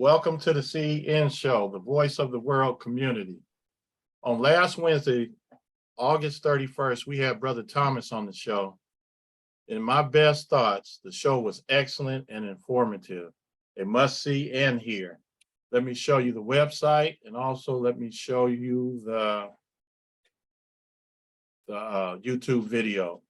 Welcome to the CEN show, the voice of the world community. On last Wednesday, August 31st, we had Brother Thomas on the show. In my best thoughts, the show was excellent and informative. A must-see and hear. Let me show you the website, and also let me show you the YouTube video.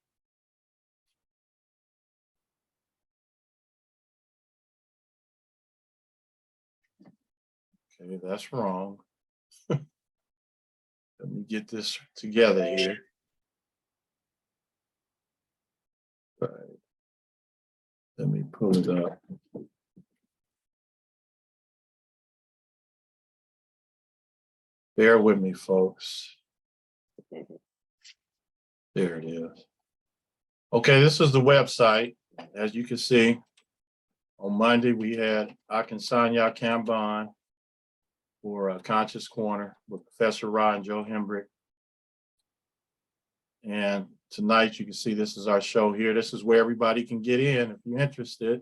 Okay, that's wrong. Let me get this together here. All right. Let me pull it up. Bear with me, folks. There it is. Okay, this is the website. As you can see, on Monday, we had Akinsanya Kamban for Conscious Corner with Professor Ra and Joe Hembrick. And tonight, you can see this is our show here. This is where everybody can get in if you're interested,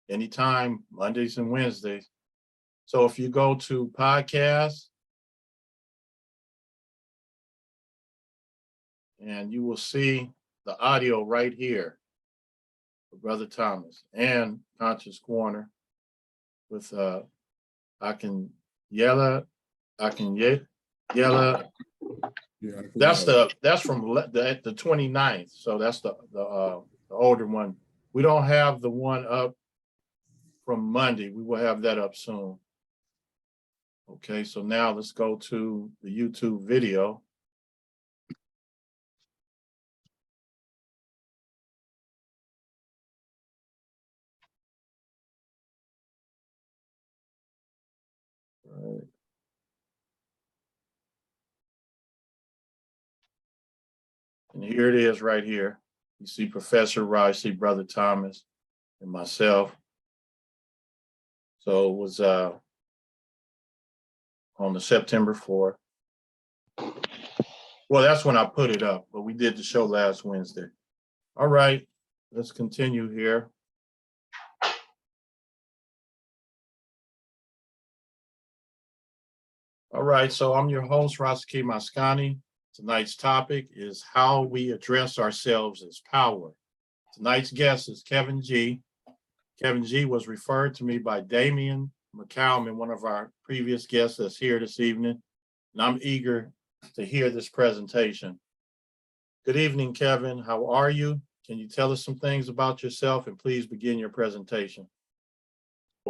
anytime, Mondays and Wednesdays. So if you go to podcasts, and you will see the audio right here for Brother Thomas and Conscious Corner with I can yella. Yeah, that's from the 29th. So that's the older one. We don't have the one up from Monday. We will have that up soon. Okay, so now let's go to the YouTube video. All right. And here it is right here. You see Professor Ra, you see Brother Thomas and myself. So it was on the September 4th. Well, that's when I put it up, but we did the show last Wednesday. All right, let's continue here. All right, so I'm your host, Rasaki Maskani. Tonight's topic is how we address ourselves as power. Tonight's guest is Kevin G. Kevin G was referred to me by Damian McCallum, one of our previous guests that's here this evening, and I'm eager to hear this presentation. Good evening, Kevin. How are you? Can you tell us some things about yourself, and please begin your presentation?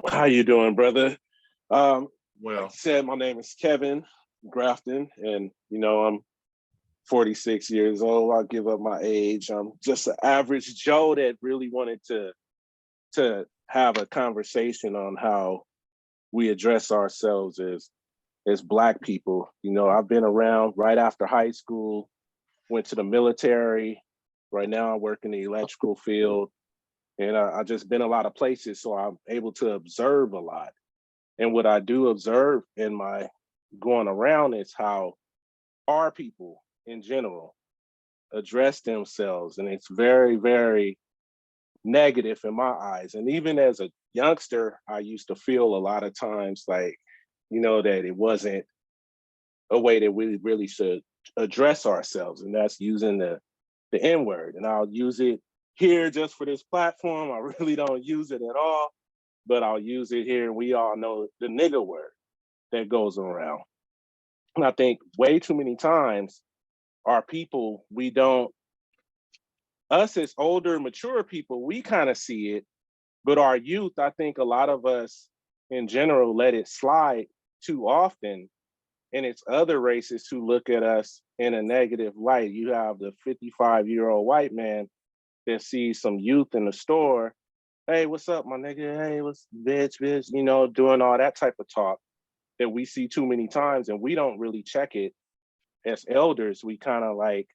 How you doing, brother? Well, like I said, my name is Kevin Grafton, and I'm 46 years old. I'll give up my age. I'm just an average Joe that really wanted to have a conversation on how we address ourselves as Black people. I've been around right after high school, went to the military. Right now I work in the electrical field, and I've just been a lot of places, so I'm able to observe a lot. And what I do observe in my going around is how our people in general address themselves. And it's very, very negative in my eyes. And even as a youngster, I used to feel a lot of times like, that it wasn't a way that we really should address ourselves. And that's using the N-word. And I'll use it here just for this platform. I really don't use it at all, but I'll use it here. We all know the nigger word that goes around. And I think way too many times our people, us as older, mature people, we kind of see it, but our youth, I think a lot of us in general let it slide too often. And it's other races who look at us in a negative light. You have the 55-year-old white man that sees some youth in the store. Hey, what's up, my nigga? Hey, what's bitch, doing all that type of talk that we see too many times, and we don't really check it as elders. We kind of like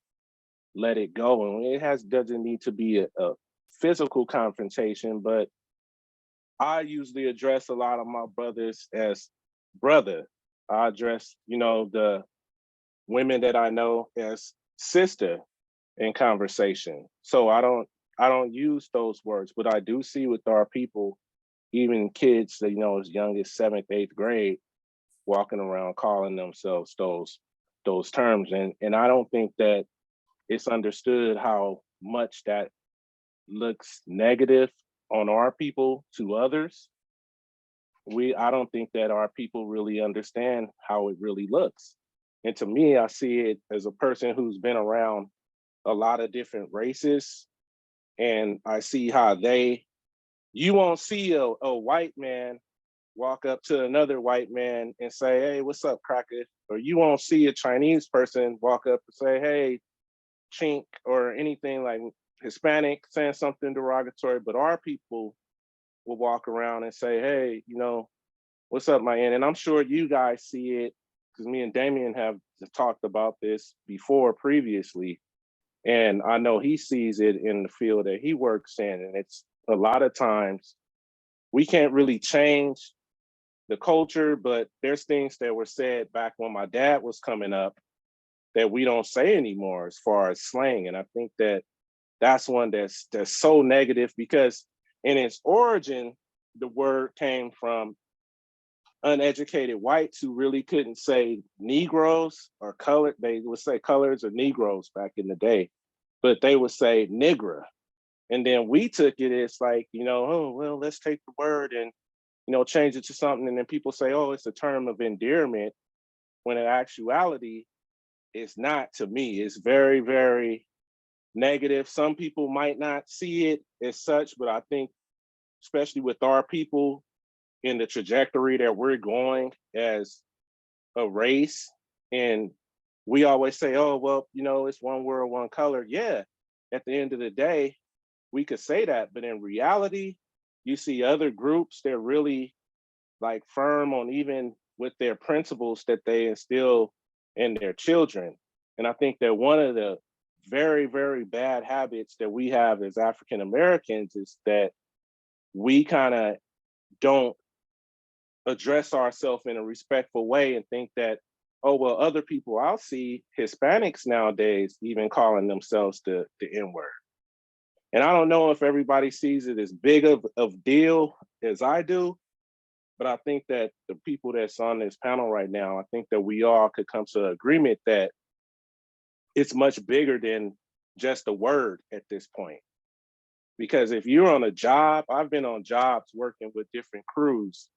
let it go, and it doesn't need to be a physical confrontation, but I usually address a lot of my brothers as brother. I address, the women that I know as sister in conversation. So I don't use those words, but I do see with our people, even kids that, as young as 7th, 8th grade, walking around calling themselves those terms. And I don't think that it's understood how much that looks negative on our people to others. I don't think that our people really understand how it really looks. And to me, I see it as a person who's been around a lot of different races, and I see how you won't see a white man walk up to another white man and say, "Hey, what's up, cracker?" Or you won't see a Chinese person walk up and say, "Hey, chink," or anything like Hispanic, saying something derogatory. But our people will walk around and say, "Hey, what's up, my end?" And I'm sure you guys see it because me and Damien have talked about this before previously. And I know he sees it in the field that he works in. And it's a lot of times we can't really change the culture, but there's things that were said back when my dad was coming up that we don't say anymore as far as slang. And I think that that's one that's so negative because in its origin, the word came from uneducated whites who really couldn't say Negroes or colored. They would say colors or Negroes back in the day, but they would say Nigra. And then we took it as like, oh, well, let's take the word and, change it to something. And then people say, oh, it's a term of endearment, when in actuality, it's not. To me. It's very, very negative. Some people might not see it as such, but I think, especially with our people in the trajectory that we're going as a race, and we always say, oh, well, it's one world, one color. Yeah, at the end of the day, we could say that, but in reality, you see other groups that really like firm on even with their principles that they instill in their children. And I think that one of the very, very bad habits that we have as African Americans is that we kind of don't address ourselves in a respectful way and think that, oh, well, other people, I'll see Hispanics nowadays even calling themselves the N-word. And I don't know if everybody sees it as big of deal as I do, but I think that the people that's on this panel right now, I think that we all could come to an agreement that it's much bigger than just a word at this point. Because if you're on a job, I've been on jobs working with different crews,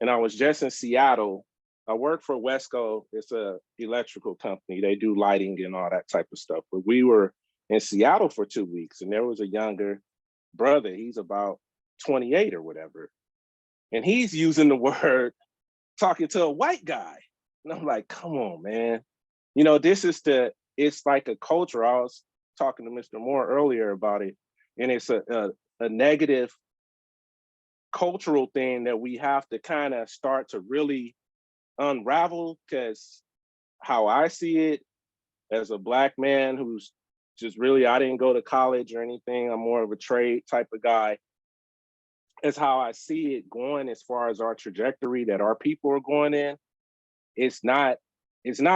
and I was just in Seattle. I work for Wesco. It's a electrical company. They do lighting and all that type of stuff. But we were in Seattle for 2 weeks, and there was a younger brother. He's about 28 or whatever. And he's using the word, talking to a white guy. And I'm like, come on, man. It's like a culture. I was talking to Mr. Moore earlier about it. And it's a negative cultural thing that we have to kind of start to really unravel, because how I see it as a Black man who's just really, I didn't go to college or anything. I'm more of a trade type of guy. Is how I see it going as far as our trajectory that our people are going in. It's not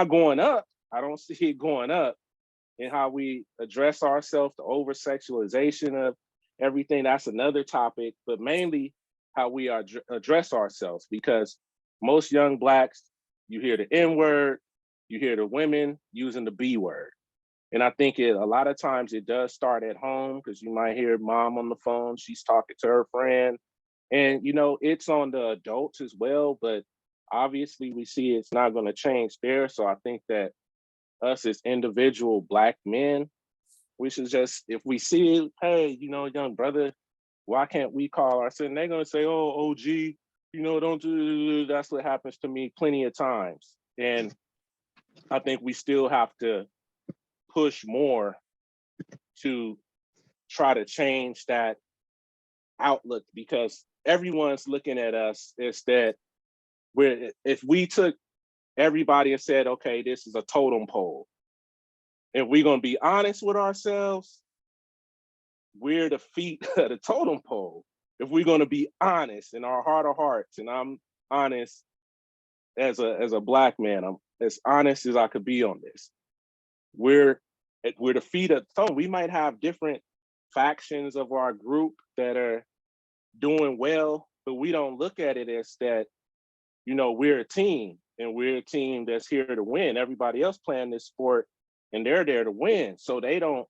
going up. I don't see it going up in how we address ourselves, the over sexualization of everything. That's another topic, but mainly how we address ourselves, because most young Blacks, you hear the N word, you hear the women using the B word. And I think a lot of times it does start at home, because you might hear mom on the phone, she's talking to her friend. And, it's on the adults as well, but obviously we see it's not going to change there. So I think that us as individual Black men, we should just, if we see it, hey, young brother, why can't we call ourselves? And they're going to say, oh, OG, don't do, that's what happens to me plenty of times. And I think we still have to push more to try to change that outlook, because everyone's looking at us is that if we took everybody and said, okay, this is a totem pole, and we're going to be honest with ourselves, we're the feet of the totem pole. If we're going to be honest in our heart of hearts, and I'm honest as a Black man, I'm as honest as I could be on this. We're the feet of the throne. We might have different factions of our group that are doing well but we don't look at it as that, you know, we're a team and we're a team that's here to win. Everybody else playing this sport and they're there to win. So they don't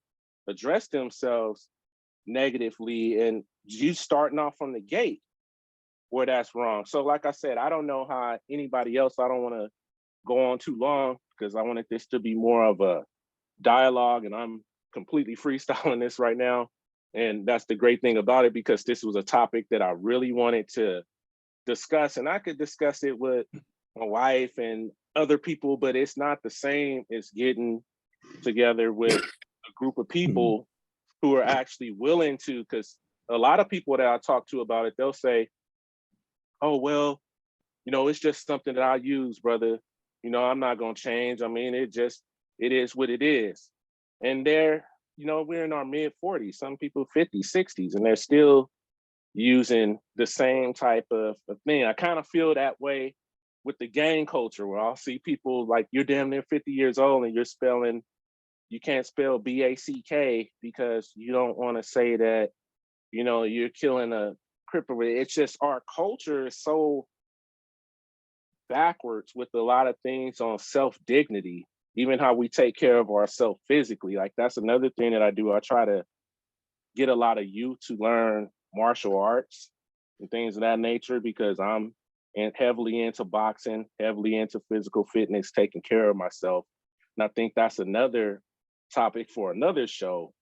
address themselves negatively, and you starting off from the gate where that's wrong. So like I said, I don't know how anybody else, I don't want to go on too long because I wanted this to be more of a dialogue, and I'm completely freestyling this right now. And that's the great thing about it, because this was a topic that I really wanted to discuss, and I could discuss it with my wife and other people, but it's not the same as getting together with a group of people who are actually willing to, because a lot of people that I talk to about it, they'll say, oh, well, you know, it's just something that I use, brother. You know, I'm not going to change. I mean, it is what it is. And you know, we're in our mid 40s, some people 50s, 60s, and they're still using the same type of thing. I kind of feel that way with the gang culture, where I'll see people like, you're damn near 50 years old and you can't spell BACK because you don't want to say that, you know, you're killing a cripple. It's just our culture is so backwards with a lot of things on self-dignity, even how we take care of ourselves physically. Like, that's another thing that I do. I try to get a lot of youth to learn martial arts and things of that nature, because I'm heavily into boxing, heavily into physical fitness, taking care of myself. And I think that's another topic for another show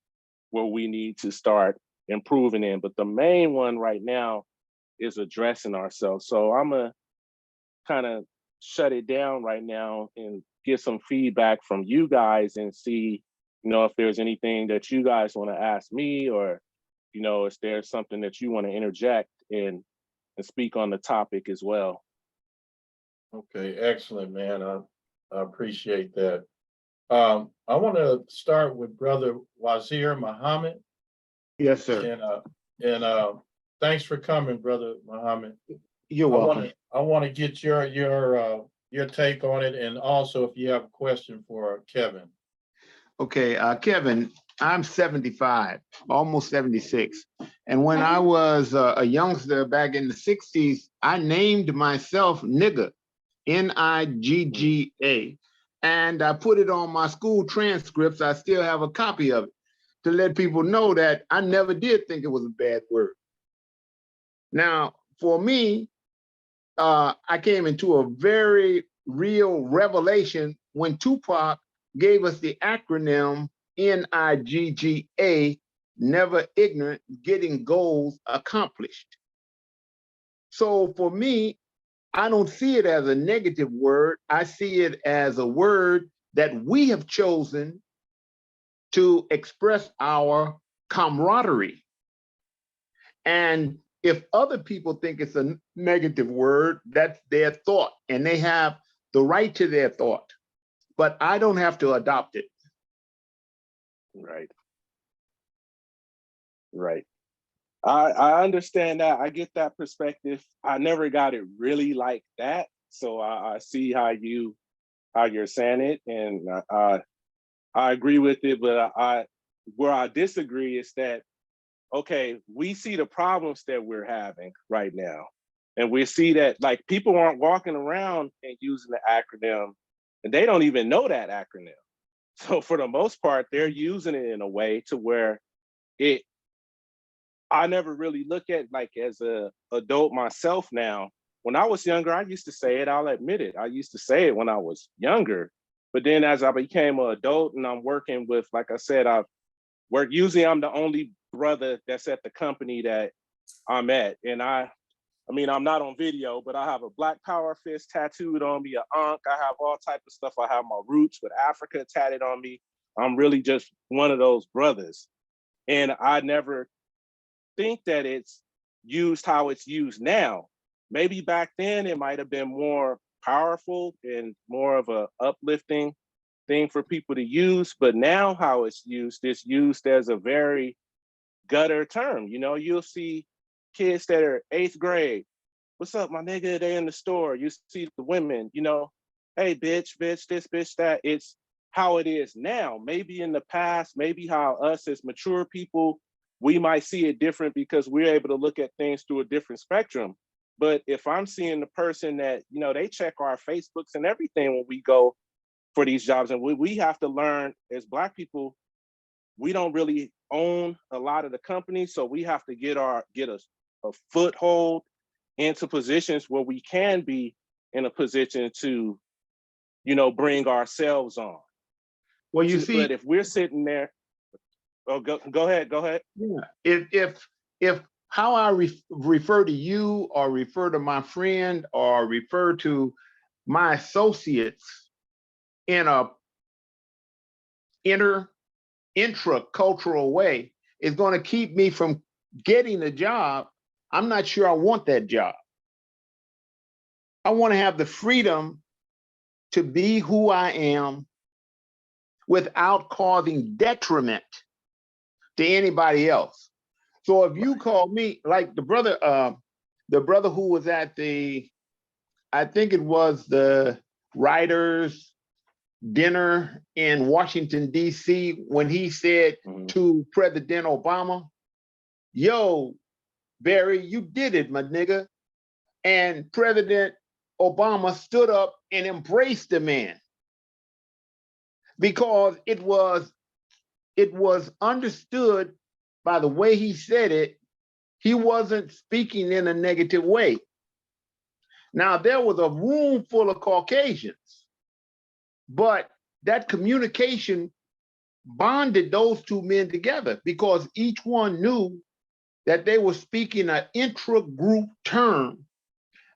where we need to start improving in. But the main one right now is addressing ourselves. So I'm gonna kind of shut it down right now and get some feedback from you guys and see, you know, if there's anything that you guys want to ask me, or, you know, if there's something that you want to interject and speak on the topic as well. Okay, excellent, man. I appreciate that. I want to start with Brother Wazir Muhammad, Yes, sir. and thanks for coming, Brother Muhammad. You're welcome. I want to get your take on it, and also if you have a question for Kevin. Okay, Kevin, I'm 75, almost 76. And when I was a youngster back in the 60s, I named myself nigga, Nigga. And I put it on my school transcripts. I still have a copy of it to let people know that I never did think it was a bad word. Now, for me, I came into a very real revelation when Tupac gave us the acronym NIGGA, never ignorant, getting goals accomplished. So for me, I don't see it as a negative word. I see it as a word that we have chosen to express our camaraderie. And if other people think it's a negative word, that's their thought, and they have the right to their thought. But I don't have to adopt it. Right. Right. I understand that. I get that perspective. I never got it really like that. So I see how you're saying it, and I agree with it. But where I disagree is that, okay, we see the problems that we're having right now, and we see that, like, people aren't walking around and using the acronym, and they don't even know that acronym. So for the most part, they're using it in a way to where I never really look at, like, as a adult myself now. When I was younger, I used to say it, I'll admit it. I used to say it when I was younger. But then as I became an adult and I'm working with, like I said, usually I'm the only brother that's at the company that I'm at. And I mean, I'm not on video, but I have a Black Power fist tattooed on me, a Ankh. I have all type of stuff. I have my roots with Africa tatted on me. I'm really just one of those brothers. And I never think that it's used how it's used now. Maybe back then it might have been more powerful and more of a uplifting thing for people to use, but now how it's used as a very gutter term. You know, you'll see kids that are 8th grade, what's up, my nigga? They in the store. You see the women, you know, hey, bitch, this, bitch, that. It's how it is now. Maybe in the past, maybe how us as mature people we might see it different because we're able to look at things through a different spectrum. But if I'm seeing the person that, you know, they check our Facebooks and everything when we go for these jobs, and we have to learn as Black people, we don't really own a lot of the companies, so we have to get a foothold into positions where we can be in a position to, you know, bring ourselves on. Well, you see, but if we're sitting there, oh, go ahead. yeah, if how I refer to you or refer to my friend or refer to my associates in a intracultural way is going to keep me from getting a job, I'm not sure I want that job. I want to have the freedom to be who I am without causing detriment to anybody else. So if you call me, like the brother who was at the, I think it was the writers' dinner in Washington, D.C., when he said to President Obama, yo, Barry, you did it, my nigga. And President Obama stood up and embraced the man because it was understood by the way he said it, he wasn't speaking in a negative way. Now, there was a room full of Caucasians, but that communication bonded those two men together because each one knew that they were speaking an intra-group term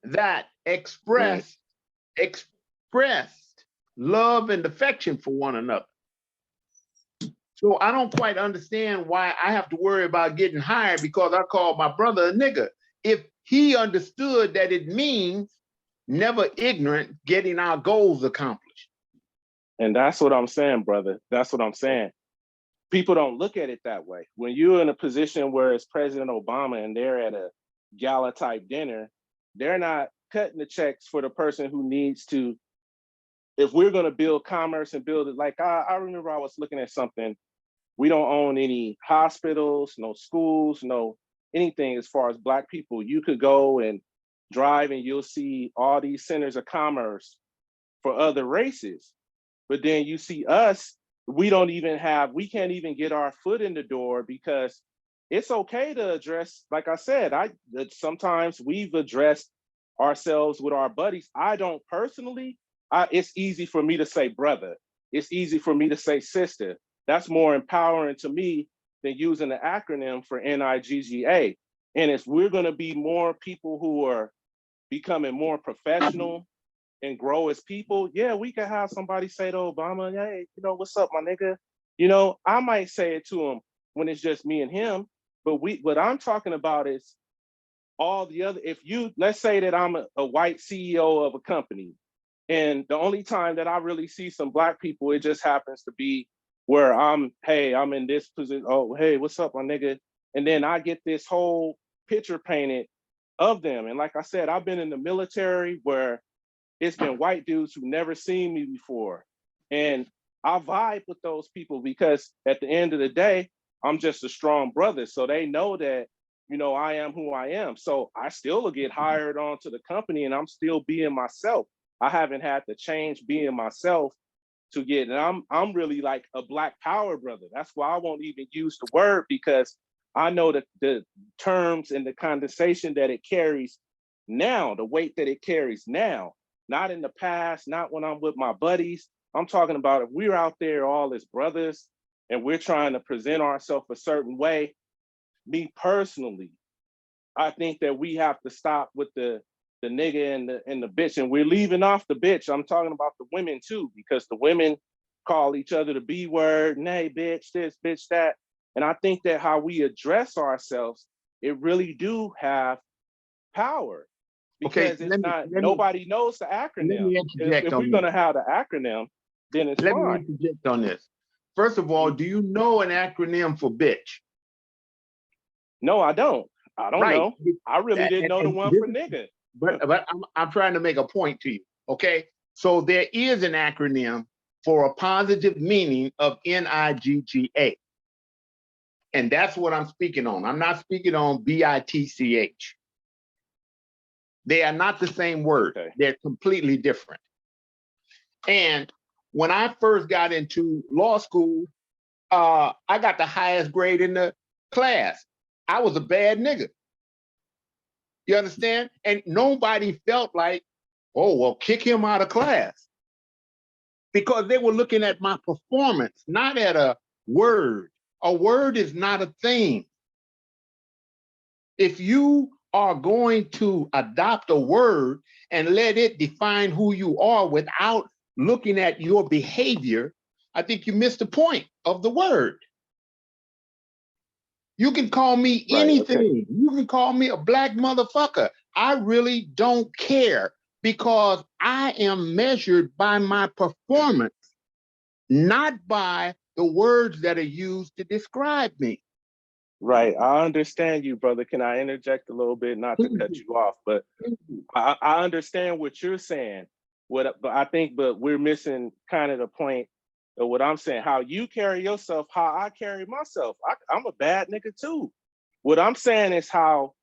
that expressed love and affection for one another. So I don't quite understand why I have to worry about getting hired because I called my brother a nigga. If he understood that it means never ignorant getting our goals accomplished. And that's what I'm saying, brother. That's what I'm saying. People don't look at it that way. When you're in a position where it's President Obama and they're at a gala type dinner, they're not cutting the checks for the person who needs to. If we're going to build commerce and build it, like I remember I was looking at something. We don't own any hospitals, no schools, no anything as far as Black people. You could go and drive and you'll see all these centers of commerce for other races. But then you see us, we can't even get our foot in the door because it's okay to address, like I said, sometimes we've addressed ourselves with our buddies. I don't personally, it's easy for me to say brother. It's easy for me to say sister. That's more empowering to me than using the acronym for NIGGA. And if we're going to be more people who are becoming more professional and grow as people, yeah, we can have somebody say to Obama, hey, you know, what's up, my nigga? You know, I might say it to him when it's just me and him, but what I'm talking about is all the other, let's say that I'm a white CEO of a company, and the only time that I really see some Black people, it just happens to be where I'm in this position. Oh, hey, what's up, my nigga? And then I get this whole picture painted of them. And like I said, I've been in the military where it's been white dudes who never seen me before. And I vibe with those people because at the end of the day, I'm just a strong brother. So they know that, you know, I am who I am. So I still will get hired onto the company and I'm still being myself. I haven't had to change being myself to get, and I'm really like a Black power brother. That's why I won't even use the word because I know that the terms and the condensation that it carries now, the weight that it carries now, not in the past, not when I'm with my buddies. I'm talking about if we're out there all as brothers and we're trying to present ourselves a certain way, me personally, I think that we have to stop with the nigga and the bitch, and we're leaving off the bitch. I'm talking about the women too, because the women call each other the B word, nay, bitch, this, bitch, that. And I think that how we address ourselves, it really do have power because nobody knows the acronym. Let me interject if on we're gonna have the acronym, then it's Let fine. me interject on this. First of all, do you know an acronym for bitch? No, I don't. I don't know. I really didn't know the one for nigga. But I'm trying to make a point to you, okay? So there is an acronym for a positive meaning of NIGGA. And that's what I'm speaking on. I'm not speaking on bitch. They are not the same word. Okay. They're completely different. And when I first got into law school, I got the highest grade in the class. I was a bad nigga. You understand? And nobody felt like, oh, well, kick him out of class. Because they were looking at my performance, not at a word. A word is not a thing. If you are going to adopt a word and let it define who you are without looking at your behavior, I think you missed the point of the word. You can call me anything. Okay. You can call me a black motherfucker. I really don't care because I am measured by my performance, not by the words that are used to describe me. Right. I understand you, brother. Can I interject a little bit, not to cut you off, but I understand what you're saying. But we're missing kind of the point of what I'm saying. How you carry yourself, how I carry myself. I'm a bad nigga too. What I'm saying is how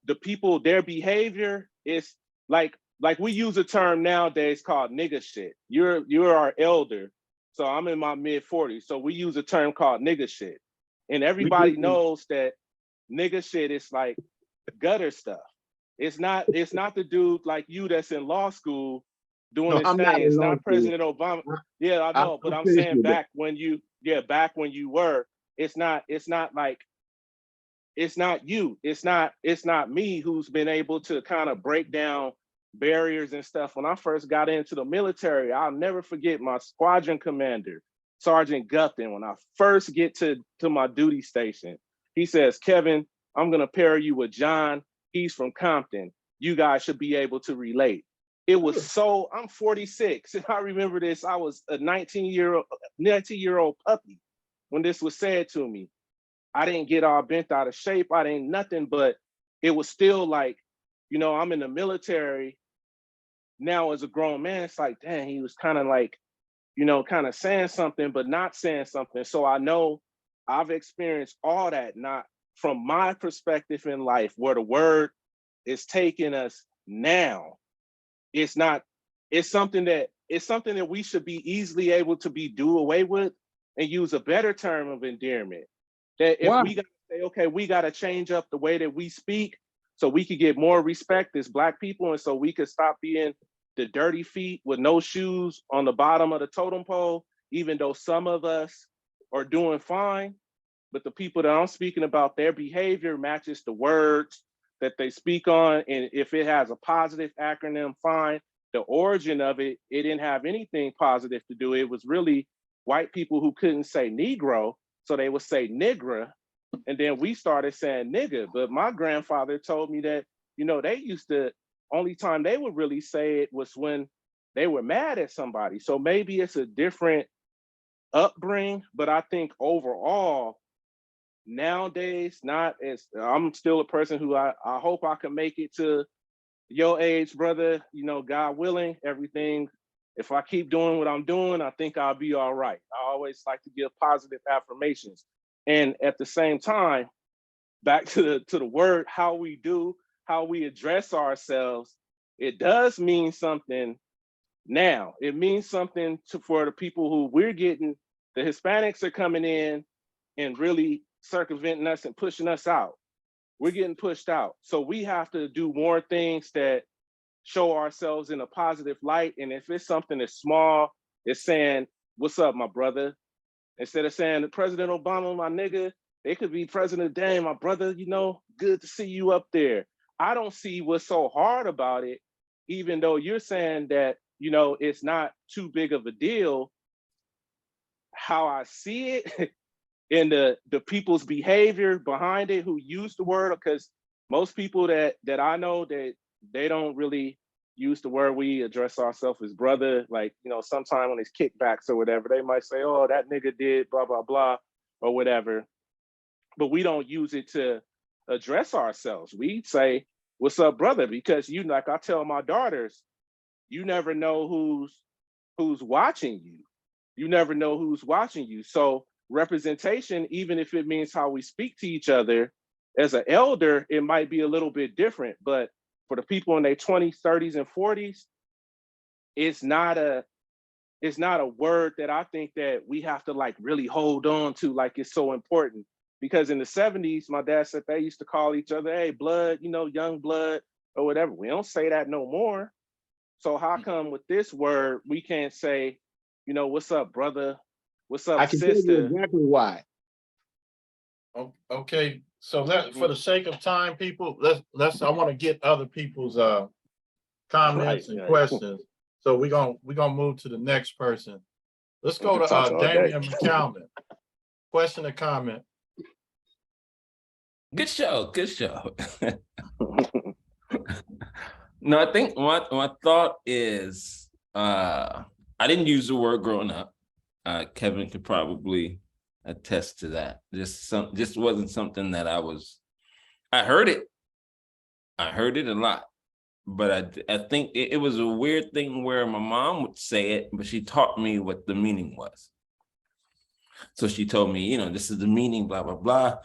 the people, their behavior is like we use a term nowadays called nigga shit. You're our elder, so I'm in my mid-40s. So we use a term called nigga shit. And everybody knows that nigga shit is like gutter stuff. It's not the dude like you that's in law school doing his thing. It's not President Obama. Yeah, I know, but I'm saying back when you were, it's not like, it's not you. It's not me who's been able to kind of break down barriers and stuff. When I first got into the military, I'll never forget my squadron commander, Sergeant Gupton, when I first get to my duty station. He says, Kevin, I'm going to pair you with John. He's from Compton. You guys should be able to relate. It was so, I'm 46. And I remember this. I was a 19-year-old puppy when this was said to me. I didn't get all bent out of shape. I didn't nothing, but it was still like, I'm in the military now as a grown man. It's like, dang, he was kind of like, kind of saying something, but not saying something. So I know I've experienced all that, not from my perspective in life, where the word is taking us now. It's something that we should be easily able to do away with and use a better term of endearment. That if we gotta say, okay, we gotta change up the way that we speak so we could get more respect as Black people, and so we could stop being the dirty feet with no shoes on the bottom of the totem pole, even though some of us are doing fine. But the people that I'm speaking about, their behavior matches the words that they speak on. And if it has a positive acronym, fine. The origin of it didn't have anything positive to do. It was really white people who couldn't say Negro, so they would say nigger. And then we started saying nigga. But my grandfather told me that, they used to, only time they would really say it was when they were mad at somebody. So maybe it's a different upbringing, but I think overall, nowadays, I'm still a person who I hope I can make it to your age, brother, God willing, everything. If I keep doing what I'm doing, I think I'll be all right. I always like to give positive affirmations. And at the same time, back to the word, how we address ourselves, it does mean something now. It means something for the people who we're getting. The Hispanics are coming in and really circumventing us and pushing us out. We're getting pushed out. So we have to do more things that show ourselves in a positive light. And if it's something that's small, it's saying, what's up, my brother? Instead of saying, President Obama, my nigga, it could be President Dang, my brother, good to see you up there. I don't see what's so hard about it, even though you're saying that, it's not too big of a deal. How I see it and the people's behavior behind it who use the word, because most people that I know, that they don't really use the word. We address ourselves as brother. Like, sometime when it's kickbacks or whatever, they might say, oh, that nigga did blah, blah, blah, or whatever. But we don't use it to address ourselves. We say, what's up, brother? Because like I tell my daughters, you never know who's watching you. You never know who's watching you. So representation, even if it means how we speak to each other, as an elder, it might be a little bit different. But for the people in their 20s, 30s, and 40s, it's not a word that I think that we have to like really hold on to like it's so important. Because in the 70s, my dad said they used to call each other, hey, blood, you know, young blood or whatever. We don't say that no more. So how come with this word, we can't say, you know, what's up, brother? What's up, I can tell you sister? exactly why. Okay, so for the sake of time, people, I want to get other people's comments and Right. questions. So we're gonna move to the next person. Let's go We talk to all day. Damian McCalman. Question or comment? Good show. Good show. No, I think my thought is I didn't use the word growing up. Kevin could probably attest to that. Just wasn't something that I heard it. I heard it a lot. But I think it was a weird thing where my mom would say it, but she taught me what the meaning was. So she told me, you know, this is the meaning, blah, blah, blah.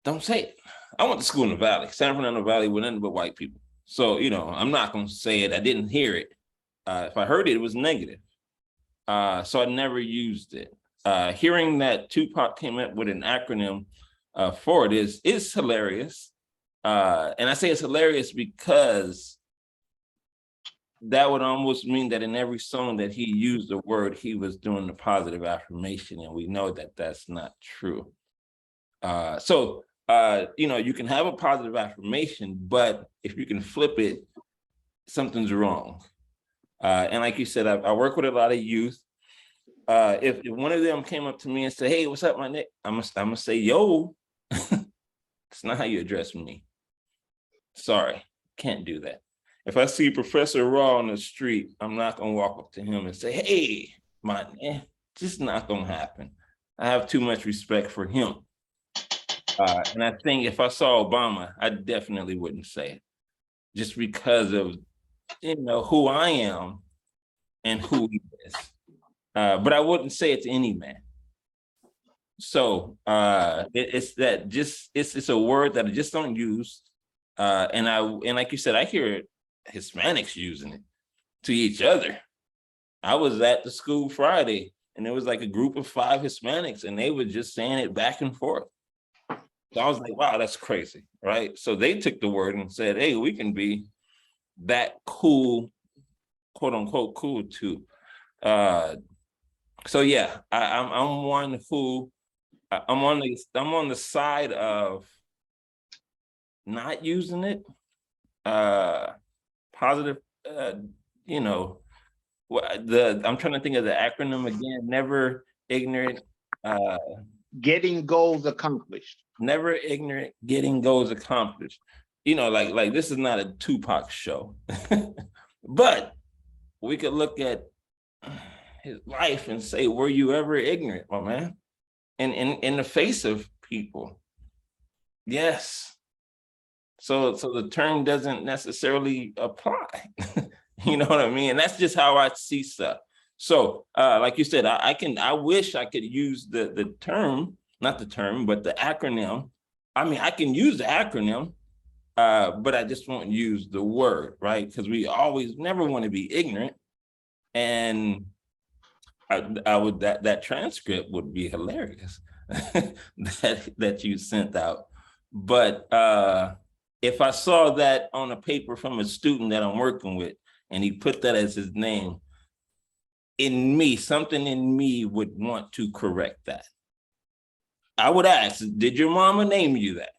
Don't say it. I went to school in the Valley, San Fernando Valley, with nothing but white people. So, you know, I'm not going to say it. I didn't hear it. If I heard it, it was negative. So I never used it. Hearing that Tupac came up with an acronym for it is hilarious. And I say it's hilarious because that would almost mean that in every song that he used the word, he was doing the positive affirmation. And we know that that's not true. You know, you can have a positive affirmation, but if you can flip it, something's wrong. And like you said, I work with a lot of youth. If one of them came up to me and said, hey, what's up, my Nick? I'm gonna say, yo, it's not how you address me. Sorry, can't do that. If I see Professor Raw on the street, I'm not gonna walk up to him and say, hey, my man, just not gonna happen. I have too much respect for him. And I think if I saw Obama, I definitely wouldn't say it, just because of, you know, who I am and who he is. But I wouldn't say it to any man. So it's a word that I just don't use. And like you said, I hear Hispanics using it to each other. I was at the school Friday, and there was like a group of 5 Hispanics, and they were just saying it back and forth. So I was like, wow, that's crazy, right? So they took the word and said, hey, we can be that cool, quote unquote, cool too. So yeah, I'm one who I'm on the side of not using it. Positive, you know, I'm trying to think of the acronym again. Never ignorant. Getting goals accomplished. Never ignorant, getting goals accomplished. You know, like this is not a Tupac show, but we could look at his life and say, were you ever ignorant, my man? And in the face of people, yes. So the term doesn't necessarily apply. You know what I mean? And that's just how I see stuff. So like you said, I wish I could use the term, not the term, but the acronym. I mean, I can use the acronym, but I just won't use the word, right? Because we always never want to be ignorant. And that transcript would be hilarious that you sent out. But if I saw that on a paper from a student that I'm working with, and he put that as his name, something in me would want to correct that. I would ask, did your mama name you that?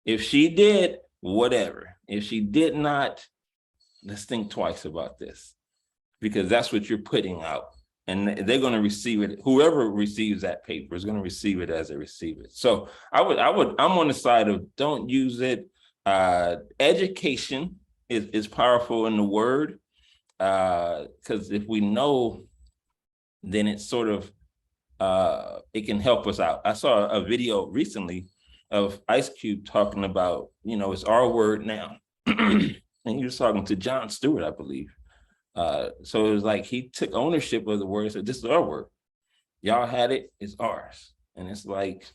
If she did, whatever. If she did not, let's think twice about this, because that's what you're putting out. And they're going to receive it. Whoever receives that paper is going to receive it as they receive it. So I'm on the side of don't use it. Education is powerful in the word, because if we know, then it's sort of, it can help us out. I saw a video recently of Ice Cube talking about, you know, it's our word now. And he was talking to Jon Stewart, I believe. So it was like he took ownership of the word and said, this is our word. Y'all had it, it's ours. And it's like,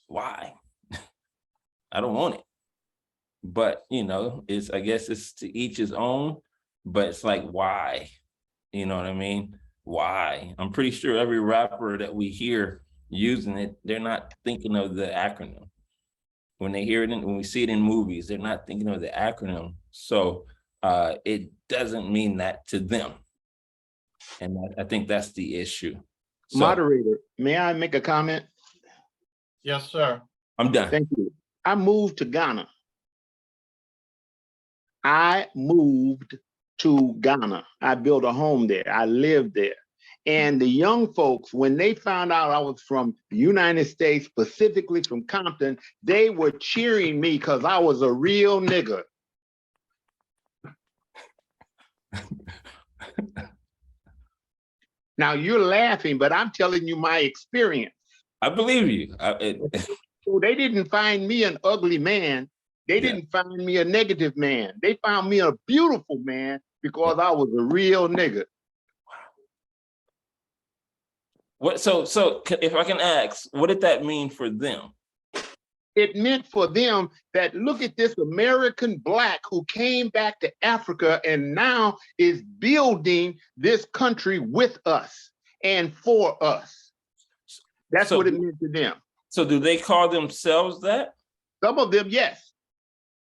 why? I don't want it. But, you know, I guess it's to each his own, but it's like, why? You know what I mean? Why? I'm pretty sure every rapper that we hear using it, they're not thinking of the acronym. When they hear it, when we see it in movies, they're not thinking of the acronym. So it doesn't mean that to them. And I think that's the issue. So, Moderator, may I make a comment? Yes, sir. I'm done. Thank you. I moved to Ghana. I moved to Ghana. I built a home there. I lived there. And the young folks, when they found out I was from the United States, specifically from Compton, they were cheering me because I was a real nigga. Now you're laughing, but I'm telling you my experience. I believe you. So they didn't find me an ugly man. They didn't find me a negative man. They found me a beautiful man because I was a real nigga. What? So if I can ask, what did that mean for them? It meant for them that look at this American Black who came back to Africa and now is building this country with us and for us. That's what it meant to them. So do they call themselves that? Some of them, yes.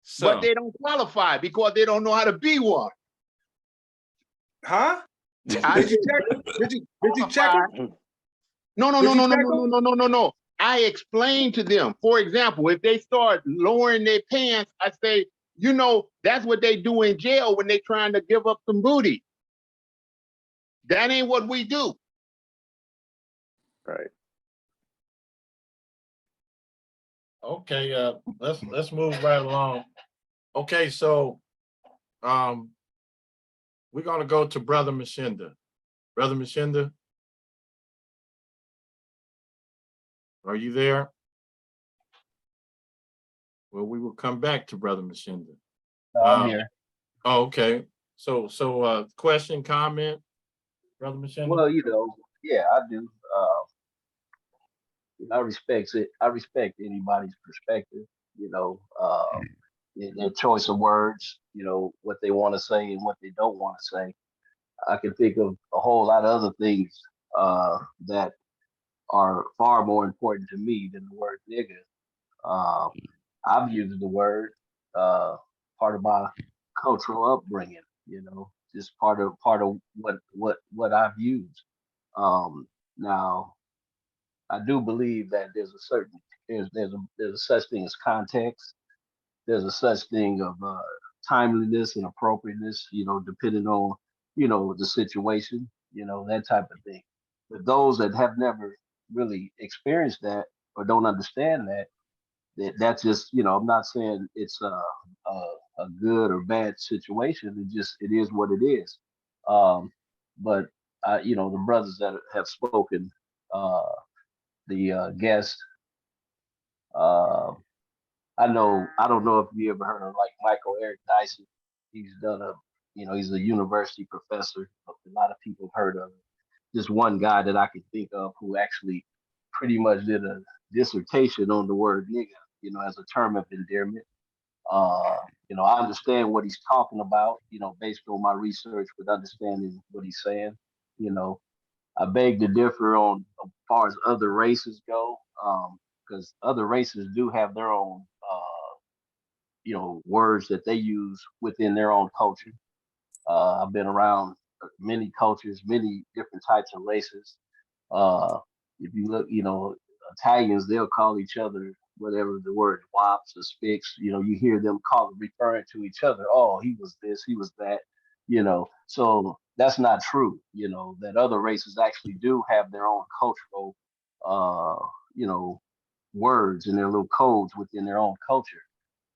So, but they don't qualify because they don't know how to be one. Huh? I Did you check? Did you check it? No. I explain to them. For example, if they start lowering their pants, I say, you know, that's what they do in jail when they trying to give up some booty. That ain't what we do. Right. Okay, let's move right along. Okay, so we're gonna go to Brother Mashinda. Brother Mashinda, are you there? Well, we will come back to Brother Mashinda. I'm here. Oh, okay. So question, comment, Brother Mashinda? Well, you know, yeah, I do. I respect it. I respect anybody's perspective. You know, their choice of words. You know what they want to say and what they don't want to say. I can think of a whole lot of other things that are far more important to me than the word nigga. I've used the word part of my cultural upbringing. You know, just part of what I've used. Now, I do believe that there's a certain there's a such thing as context. There's a such thing of timeliness and appropriateness. You know, depending on the situation. You know, that type of thing. But those that have never really experienced that or don't understand that's just I'm not saying it's a good or bad situation. It is what it is. But the brothers that have spoken, the guest, uh, I don't know if you ever heard of like Michael Eric Dyson. He's done he's a university professor. A lot of people have heard of him. Just one guy that I can think of who actually pretty much did a dissertation on the word nigga, as a term of endearment. I understand what he's talking about, based on my research with understanding what he's saying. You know, I beg to differ on as far as other races go, because other races do have their own, words that they use within their own culture. I've been around many cultures, many different types of races. Uh, if you look, Italians, they'll call each other whatever the word wops or spicks. You hear them referring to each other. Oh, he was this, he was that. So that's not true. That other races actually do have their own cultural, words and their little codes within their own culture.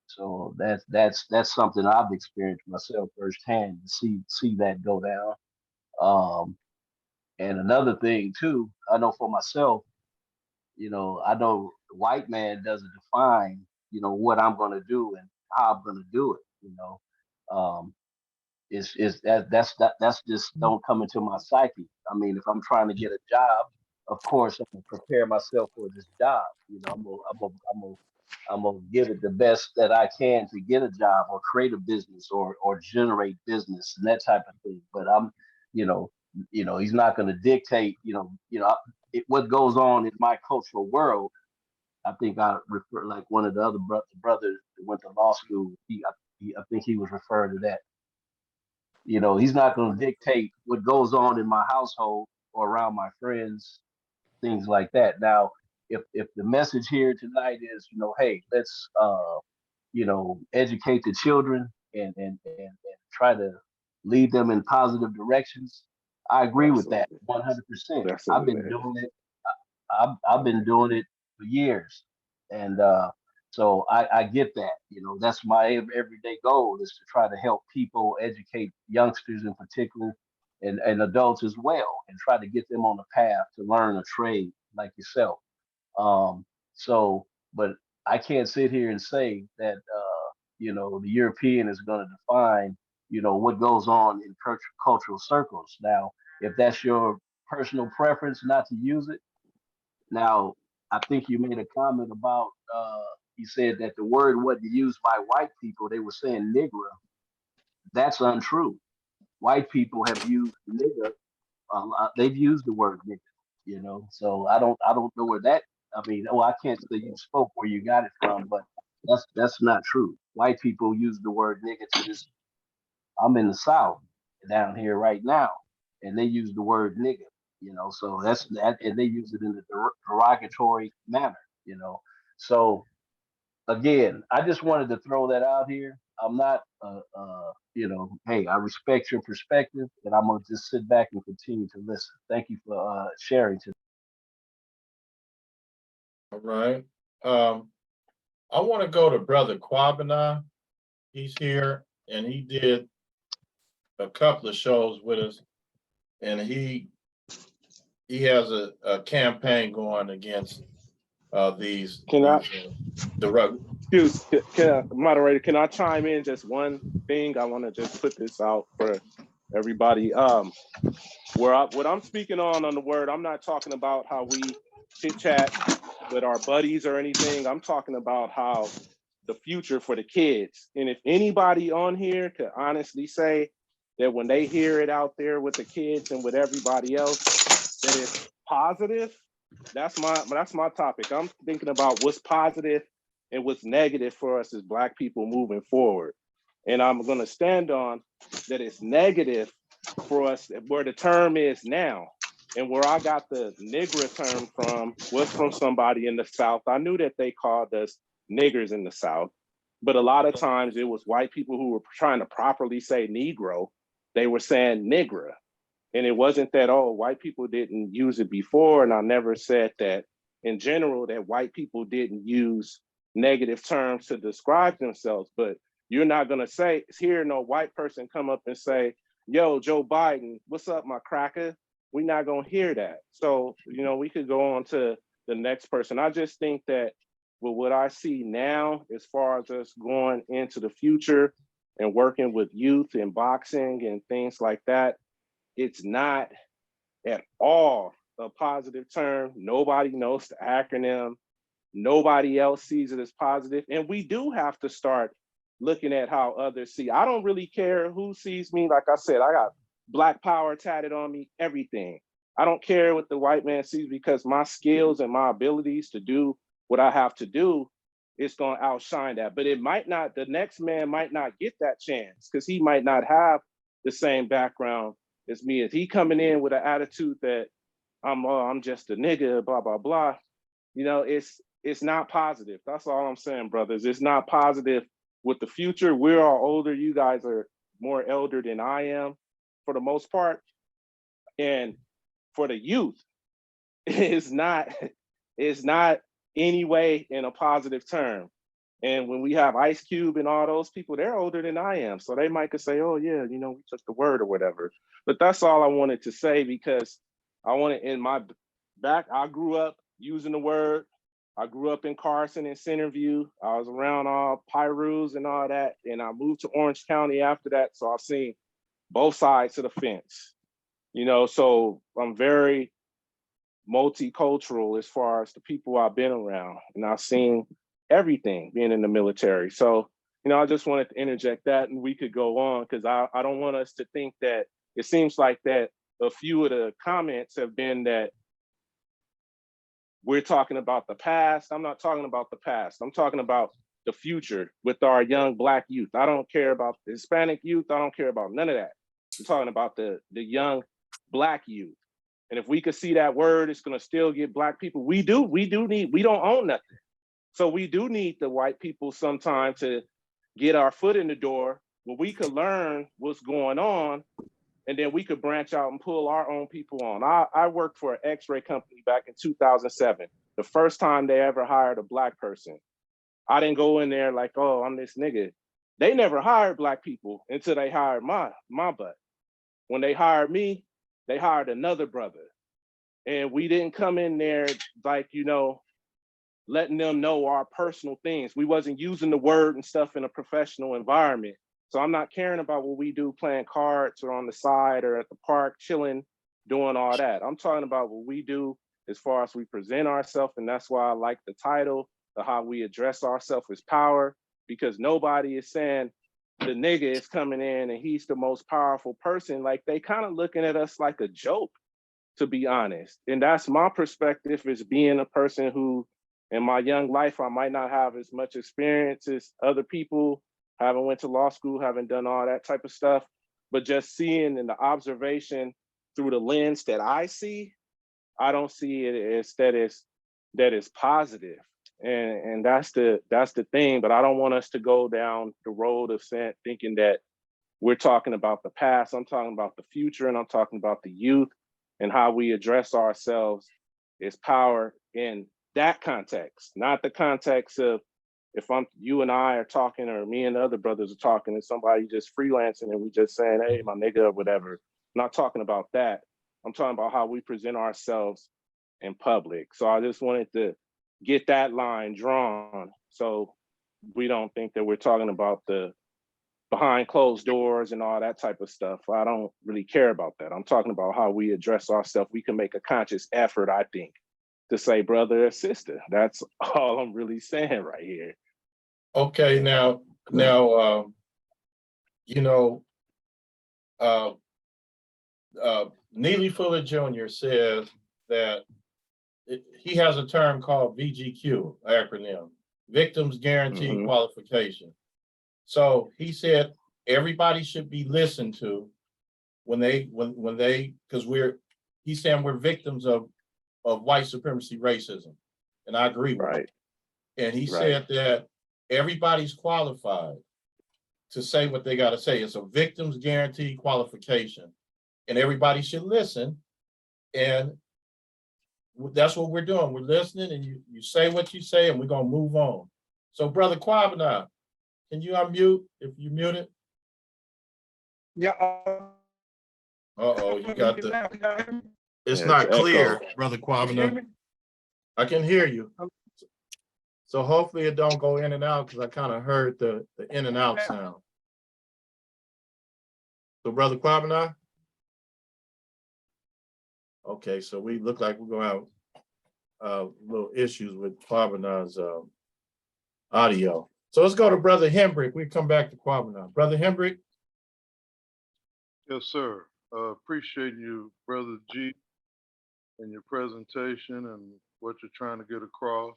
So that's something I've experienced myself firsthand to see that go down. And another thing too, I know for myself, I know the white man doesn't define, what I'm gonna do and how I'm gonna do it. That's just don't come into my psyche. I mean, if I'm trying to get a job, of course, I'm gonna prepare myself for this job. You know, I'm gonna give it the best that I can to get a job or create a business or generate business and that type of thing. But I'm, you know, he's not gonna dictate. What goes on in my cultural world. I think I refer like one of the other brothers that went to law school. I think he was referring to that. You know, he's not going to dictate what goes on in my household or around my friends, things like that. Now, if the message here tonight is, hey, let's educate the children and try to lead them in positive directions, I agree with that Absolutely. 100%. That's I've it, been man. doing it. I've been doing it for years, and so I get that. That's my everyday goal is to try to help people, educate youngsters in particular, and adults as well, and try to get them on the path to learn a trade like yourself. Um, so, but I can't sit here and say that the European is going to define what goes on in cultural circles. Now, if that's your personal preference not to use it. Now, I think you made a comment about, you said that the word wasn't used by white people. They were saying nigger. That's untrue. White people have used nigger a lot. They've used the word nigger, so I don't know where that, I mean, I can't say you spoke where you got it from, but that's not true. White people use the word nigger to this. I'm in the South down here right now, and they use the word nigga, so that's that, and they use it in a derogatory manner. So again, I just wanted to throw that out here. I'm not, hey, I respect your perspective, and I'm gonna just sit back and continue to listen. Thank you for sharing today. All right. I want to go to Brother Kwabena. He's here and he did a couple of shows with us, and he has a campaign going against these Can I, the rug. excuse, moderator, can I chime in just one thing? I want to just put this out for everybody. What I'm speaking on the word, I'm not talking about how we chit chat with our buddies or anything. I'm talking about how the future for the kids. And if anybody on here could honestly say that when they hear it out there with the kids and with everybody else, that it's positive, that's my topic. I'm thinking about what's positive and what's negative for us as Black people moving forward. And I'm gonna stand on that it's negative for us where the term is now. And where I got the nigger term from was from somebody in the South. I knew that they called us niggers in the South, but a lot of times it was white people who were trying to properly say Negro. They were saying nigger. And it wasn't that, oh, white people didn't use it before. And I never said that in general, that white people didn't use negative terms to describe themselves. But you're not gonna hear no white person come up and say, yo, Joe Biden, what's up, my cracker? We're not gonna hear that. So, we could go on to the next person. I just think that with what I see now, as far as us going into the future and working with youth and boxing and things like that, it's not at all a positive term. Nobody knows the acronym. Nobody else sees it as positive. And we do have to start looking at how others see. I don't really care who sees me. Like I said, I got Black power tatted on me, everything. I don't care what the white man sees because my skills and my abilities to do what I have to do is going to outshine that. But the next man might not get that chance because he might not have the same background as me. If he coming in with an attitude that I'm just a nigga, blah, blah, blah, it's not positive. That's all I'm saying, brothers. It's not positive with the future. We're all older. You guys are more elder than I am for the most part. And for the youth, it's not any way in a positive term. And when we have Ice Cube and all those people, they're older than I am. So they might could say, oh yeah, we took the word or whatever. But that's all I wanted to say because I wanted in my back, I grew up using the word. I grew up in Carson and Centerview. I was around all Pyrus and all that. And I moved to Orange County after that. So I've seen both sides of the fence, so I'm very multicultural as far as the people I've been around, and I've seen everything being in the military. So, I just wanted to interject that, and we could go on, because I don't want us to think that it seems like that a few of the comments have been that we're talking about the past. I'm not talking about the past. I'm talking about the future with our young Black youth. I don't care about the Hispanic youth. I don't care about none of that. I'm talking about the young Black youth. And if we could see that word, it's gonna still get Black people. We don't own nothing. So we do need the white people sometime to get our foot in the door where we could learn what's going on, and then we could branch out and pull our own people on. I worked for an X-ray company back in 2007. The first time they ever hired a Black person. I didn't go in there like, oh, I'm this nigga. They never hired Black people until they hired my butt. When they hired me, they hired another brother. And we didn't come in there like, letting them know our personal things. We wasn't using the word and stuff in a professional environment. So I'm not caring about what we do playing cards or on the side or at the park chilling, doing all that. I'm talking about what we do as far as we present ourselves. And that's why I like the title of how we address ourselves as power, because nobody is saying the nigga is coming in and he's the most powerful person. Like, they kind of looking at us like a joke, to be honest. And that's my perspective, as being a person who, in my young life, I might not have as much experience as other people, haven't went to law school, haven't done all that type of stuff, but just seeing in the observation through the lens that I see, I don't see it as that is positive. And that's the thing. But I don't want us to go down the road of thinking that we're talking about the past. I'm talking about the future, and I'm talking about the youth and how we address ourselves as power in that context, not the context of if you and I are talking, or me and the other brothers are talking, and somebody just freelancing and we just saying, hey, my nigga, or whatever. I'm not talking about that. I'm talking about how we present ourselves in public. So I just wanted to get that line drawn, so we don't think that we're talking about the behind closed doors and all that type of stuff. I don't really care about that. I'm talking about how we address ourselves. We can make a conscious effort, I think, to say brother or sister. That's all I'm really saying right here. Okay, now, Neely Fuller Jr. says that he has a term called VGQ acronym, Victims Guaranteed Qualification. So he said everybody should be listened to when they, because he's saying we're victims of white supremacy racism. And I agree with him. And he said that everybody's qualified to say what they got to say. It's a victims guaranteed qualification, and everybody should listen. And that's what we're doing. We're listening, and you say what you say, and we're going to move on. So, Brother Kwabena, can you unmute if you muted? Yeah. Uh-oh, you got it's Yeah, not it's clear, echo. Brother Kwabena. I can hear you. So hopefully it don't go in and out, because I kind of heard the in and out sound. So, Brother Kwabena? Okay, so we look like we're going to have little issues with Kwabena's audio. So let's go to Brother Hembrick. We come back to Kwabena. Brother Hembrick? Yes, sir. Appreciate you, Brother G, and your presentation and what you're trying to get across.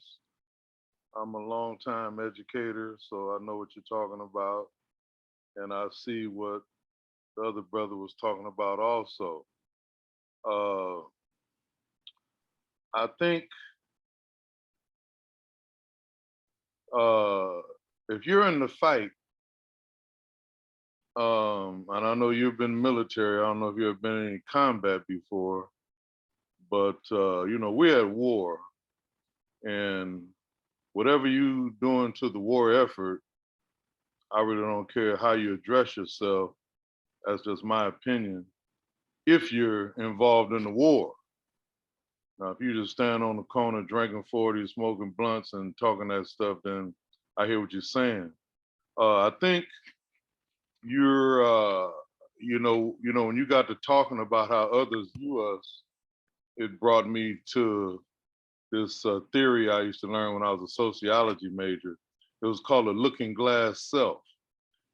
I'm a longtime educator, so I know what you're talking about. And I see what the other brother was talking about also. I think if you're in the fight, and I know you've been military, I don't know if you've been in any combat before, but we're at war, and whatever you doing to the war effort, I really don't care how you address yourself. That's just my opinion. If you're involved in the war. Now, if you just stand on the corner drinking 40, smoking blunts and talking that stuff, then I hear what you're saying. I think you're, when you got to talking about how others view us, it brought me to this theory I used to learn when I was a sociology major. It was called a looking glass self.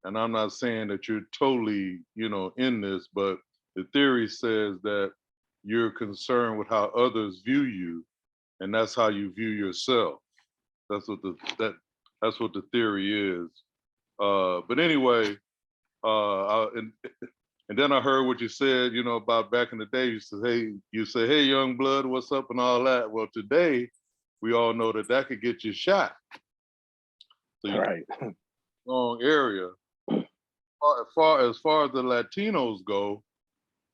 And I'm not saying that you're totally, in this, but the theory says that you're concerned with how others view you, and that's how you view yourself. That's what that's what the theory is. But anyway, and then I heard what you said, about back in the day. You say, hey, young blood, what's up, and all that. Well, today we all know that could get you shot. So you're Right. in the wrong area. As far as the Latinos go,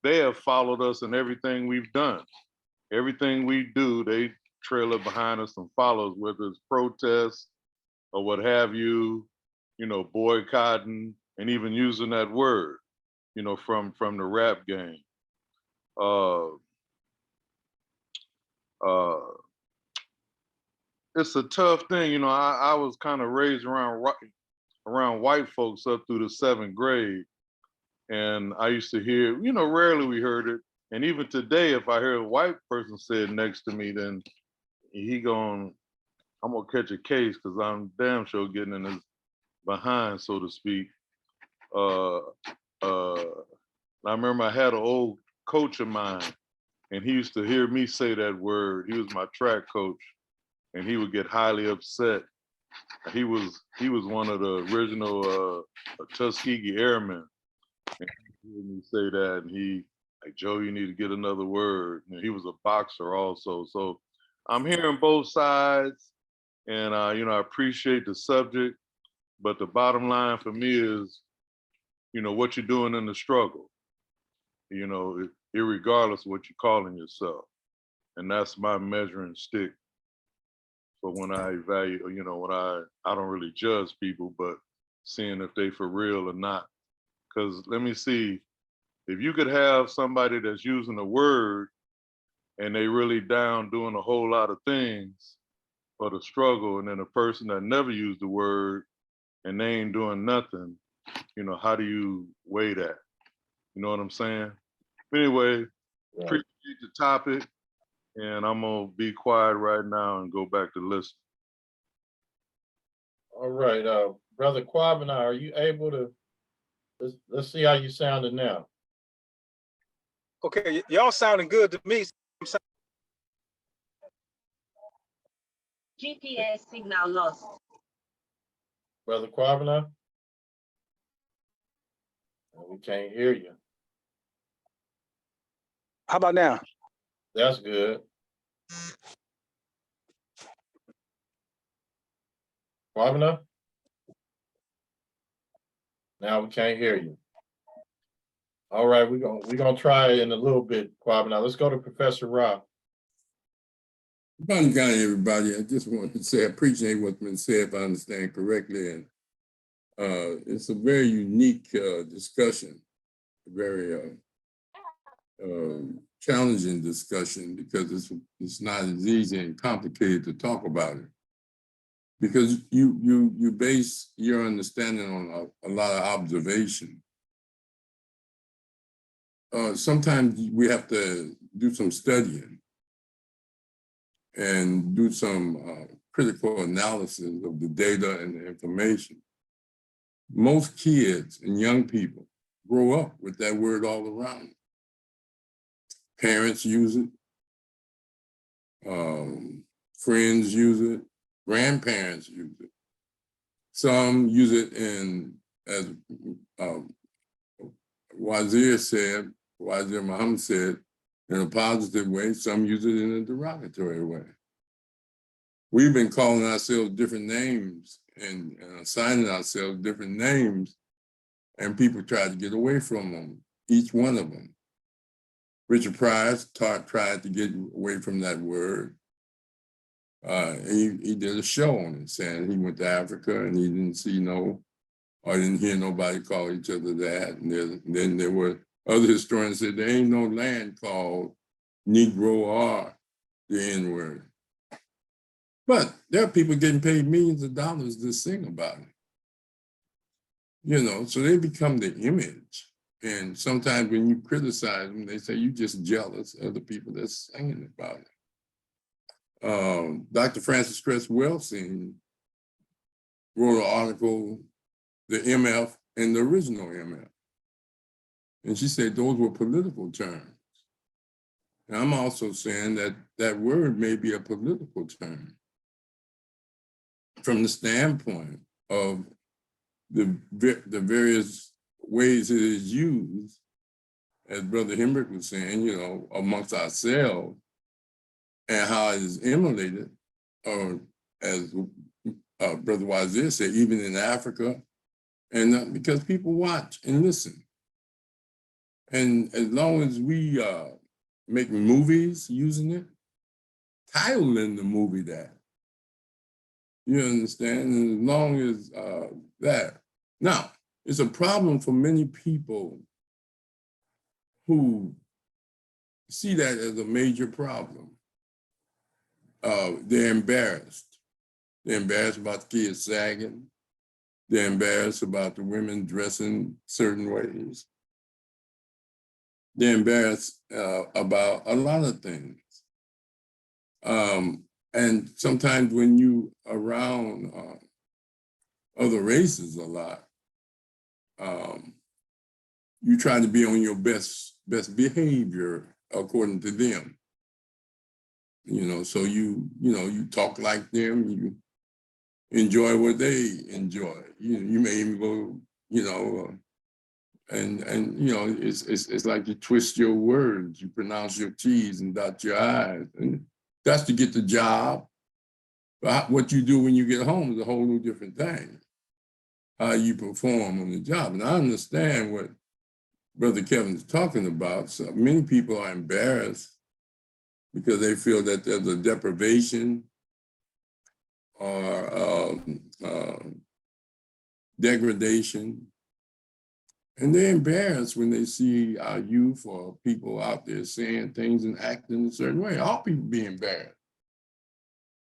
they have followed us in everything we've done. Everything we do, they trail up behind us and follow us, whether it's protests or what have you, boycotting and even using that word, from the rap game. It's a tough thing, I was kind of raised around white folks up through the 7th grade. And I used to hear, rarely we heard it. And even today, if I hear a white person say it next to me, then I'm gonna catch a case because I'm damn sure getting in his behind, so to speak. I remember I had an old coach of mine, and he used to hear me say that word. He was my track coach, and he would get highly upset. He was one of the original Tuskegee Airmen. And he heard me say that, and he like, Joe, you need to get another word. And he was a boxer also. So I'm hearing both sides, and I appreciate the subject, but the bottom line for me is, what you're doing in the struggle, irregardless of what you're calling yourself. And that's my measuring stick for when I evaluate, when I don't really judge people, but seeing if they for real or not. Because let me see, if you could have somebody that's using a word and they really down doing a whole lot of things for the struggle, and then a person that never used the word and they ain't doing nothing, how do you weigh that? You know what I'm saying? Anyway, Right. appreciate the topic, and I'm gonna be quiet right now and go back to listen. All right, Brother Quabana, are you able to, let's see how you sounded now. Okay, y'all sounding good to me. GPS signal lost. Brother Quabana? We can't hear you. How about now? That's good. Quabana? Now we can't hear you. All right, we're gonna try it in a little bit, Quabana. Let's go to Professor Ra. Good morning, everybody. I just want to say I appreciate what's been said, if I understand correctly. And it's a very unique discussion, a very challenging discussion, because it's not as easy and complicated to talk about it. Because you base your understanding on a lot of observation. Sometimes we have to do some studying and do some critical analysis of the data and the information. Most kids and young people grow up with that word all around. Parents use it, friends use it, grandparents use it. Some use it as Wazir Muhammad said, in a positive way. Some use it in a derogatory way. We've been calling ourselves different names and assigning ourselves different names, and people try to get away from them, each one of them. Richard Pryor tried to get away from that word. He did a show on it, saying he went to Africa and he didn't didn't hear nobody call each other that. And then there were other historians said there ain't no land called Negro or the N-word. But there are people getting paid millions of dollars to sing about it. So they become the image. And sometimes when you criticize them, they say you're just jealous of the people that's singing about it. Dr. Frances Cress Welsing wrote an article, the MF and the original MF. And she said those were political terms. And I'm also saying that that word may be a political term from the standpoint of the various ways it is used, as Brother Hemrick was saying, you know, amongst ourselves, and how it is emulated, or as Brother Wazir said, even in Africa, and because people watch and listen. And as long as we make movies using it, titling the movie that, you understand? And as long as that. Now, it's a problem for many people who see that as a major problem. They're embarrassed. They're embarrassed about the kids sagging. They're embarrassed about the women dressing certain ways. They're embarrassed about a lot of things. And sometimes when you around other races a lot, you try to be on your best behavior according to them. You know, so you talk like them, you enjoy what they enjoy. You may even go, and you know, it's like you twist your words, you pronounce your T's and dot your I's, and that's to get the job. But what you do when you get home is a whole new different thing. How you perform on the job, and I understand what Brother Kevin's talking about. So many people are embarrassed because they feel that there's a deprivation or degradation. And they're embarrassed when they see our youth or people out there saying things and acting a certain way. All people be embarrassed.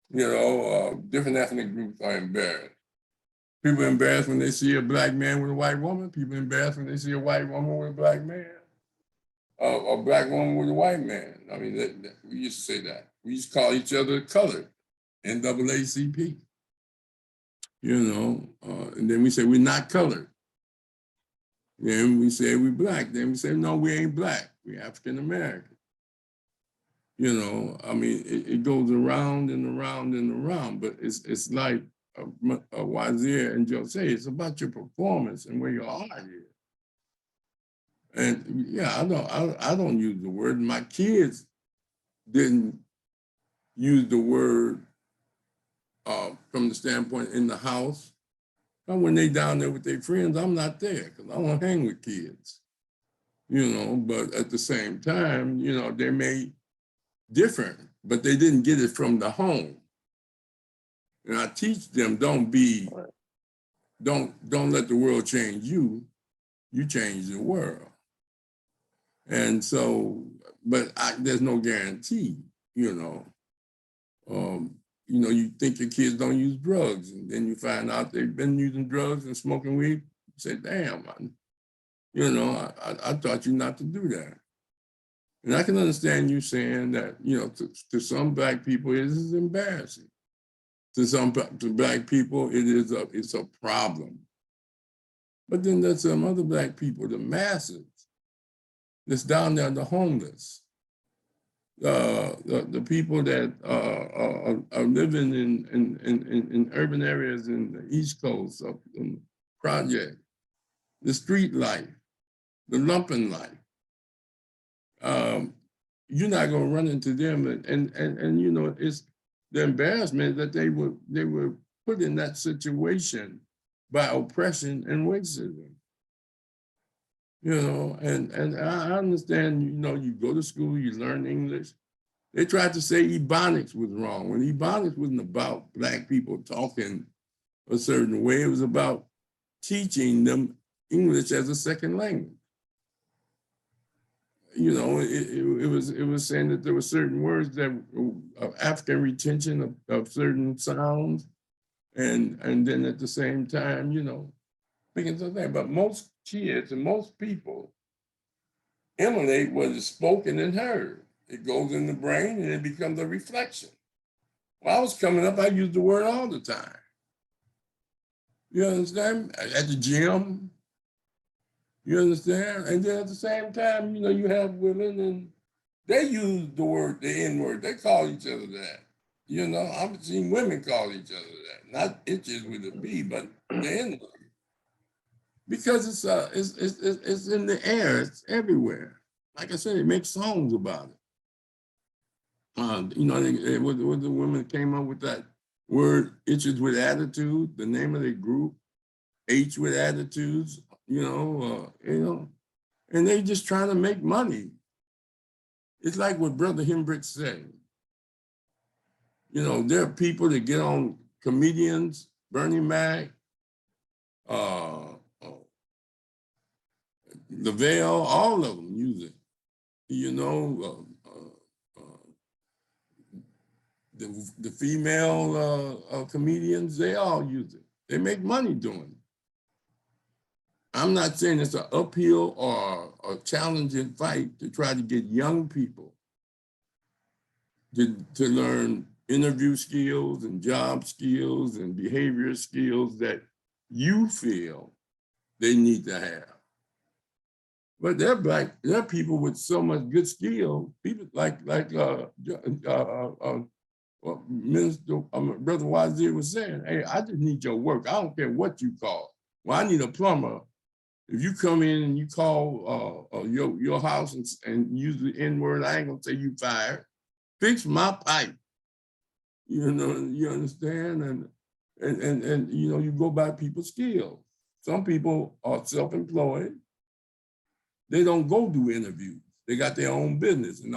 You know, different ethnic groups are embarrassed. People are embarrassed when they see a black man with a white woman. People are embarrassed when they see a white woman with a black man. A black woman with a white man. I mean, we used to say that. We used to call each other colored, NAACP. You know, and then we say we're not colored. Then we say we're black. Then we say, no, we ain't black. We're African American. You know, I mean, it goes around and around and around, but it's like Wazir and Joe say, it's about your performance and where you are here. And yeah, I don't use the word. My kids didn't use the word from the standpoint in the house. And when they down there with their friends, I'm not there because I don't hang with kids. You know, but at the same time, you know, they may different, but they didn't get it from the home. And I teach them, don't let the world change you. You change the world. And so, but there's no guarantee, you know. You know, you think your kids don't use drugs, and then you find out they've been using drugs and smoking weed. You say, damn, man, you know, I taught you not to do that. And I can understand you saying that, you know, to some Black people, it is embarrassing. To Black people, it's a problem. But then there's some other Black people, the masses, that's down there, the homeless, the people that are living in urban areas in the East Coast, of the project, the street life, the lumpen life. You're not going to run into them, and you know, it's the embarrassment that they were put in that situation by oppression and racism. You know, and I understand, you know, you go to school, you learn English. They tried to say Ebonics was wrong, when Ebonics wasn't about Black people talking a certain way. It was about teaching them English as a second language. You know, it was saying that there were certain words that African retention of certain sounds, and then at the same time, you know, thinking something. But most kids and most people emanate what is spoken and heard. It goes in the brain and it becomes a reflection. When I was coming up, I used the word all the time. You understand? At the gym, you understand? And then at the same time, you know, you have women and they use the word, the N word. They call each other that. You know, I've seen women call each other that. Not itches with a B, but the N word. Because it's in the air, it's everywhere. Like I said, it makes songs about it. You know, with the women came up with that word, itches with attitude, the name of the group, H with attitudes, you know, and they just trying to make money. It's like what Brother Hembrick said. You know, there are people that get on, comedians, Bernie Mac, LaVelle, all of them use it. You know, the female comedians, they all use it. They make money doing it. I'm not saying it's an uphill or a challenging fight to try to get young people to learn interview skills and job skills and behavior skills that you feel they need to have. But there are people with so much good skill, people like Minister Brother Wazir was saying, hey, I just need your work. I don't care what you call. Well, I need a plumber. If you come in and you call your house and use the N word, I ain't gonna say you fired. Fix my pipe. You know, you understand? And you know, you go by people's skills. Some people are self-employed. They don't go do interviews. They got their own business and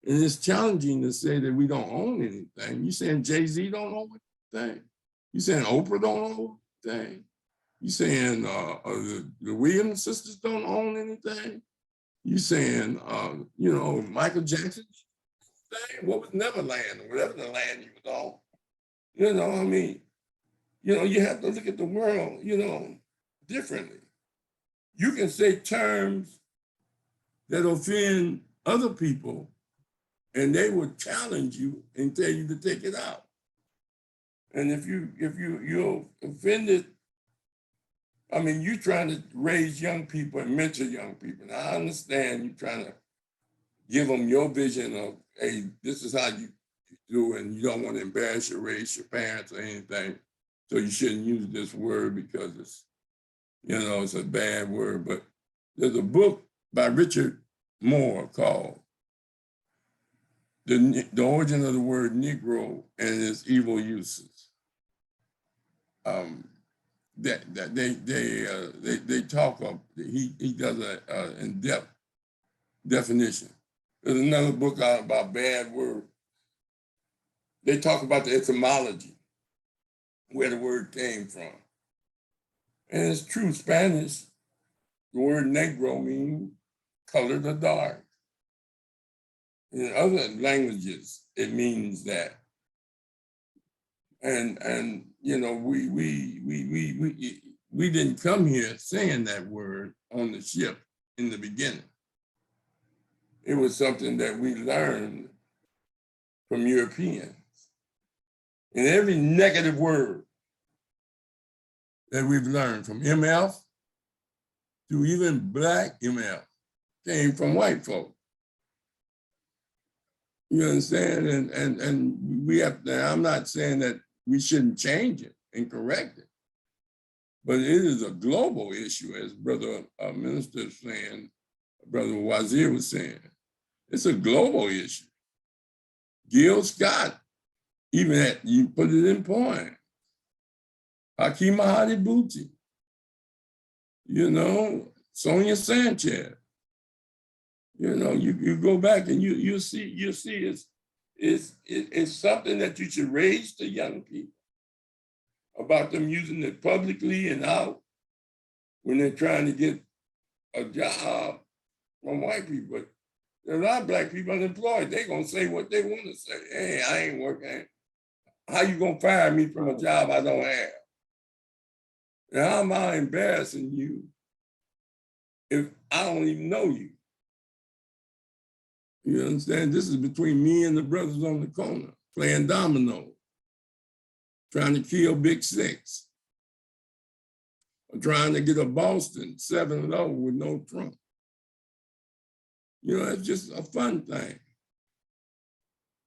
it's challenging to say that we don't own anything. You saying Jay-Z don't own anything? You saying Oprah don't own anything? You saying the Williams sisters don't own anything? You saying you know, Michael Jackson? What was Neverland or whatever the land he was on? You know, I mean, you know, you have to look at the world, you know, differently. You can say terms that offend other people and they will challenge you and tell you to take it out. And if you're offended, I mean, you're trying to raise young people and mentor young people. Now, I understand you're trying to give them your vision of, hey, this is how you do, and you don't want to embarrass your race, your parents, or anything. So you shouldn't use this word because it's, you know, it's a bad word. But there's a book by Richard Moore called The Origin of the Word Negro and Its Evil Uses. They talk of, he does an in-depth definition. There's another book out about bad words. They talk about the etymology, where the word came from. And it's true, Spanish, the word negro means colored or dark. In other languages, it means that. And you know, we didn't come here saying that word on the ship in the beginning. It was something that we learned from Europeans. And every negative word that we've learned from MF to even Black MF came from white folk. You understand? And we have to, I'm not saying that we shouldn't change it and correct it, but it is a global issue, as Brother Minister was saying, Brother Wazir was saying. It's a global issue. Gil Scott, even you put it in point. Hakeem Mahadi-Bouti, you know, Sonia Sanchez. You know, you go back and you see it's something that you should raise to young people about them using it publicly and out when they're trying to get a job from white people. But there are a lot of Black people unemployed. They're gonna say what they want to say. Hey, I ain't working. How you gonna fire me from a job I don't have? And how am I embarrassing you if I don't even know you. You understand? This is between me and the brothers on the corner, playing domino, trying to kill Big Six, or trying to get a Boston 7-0 with no Trump. You know, it's just a fun thing.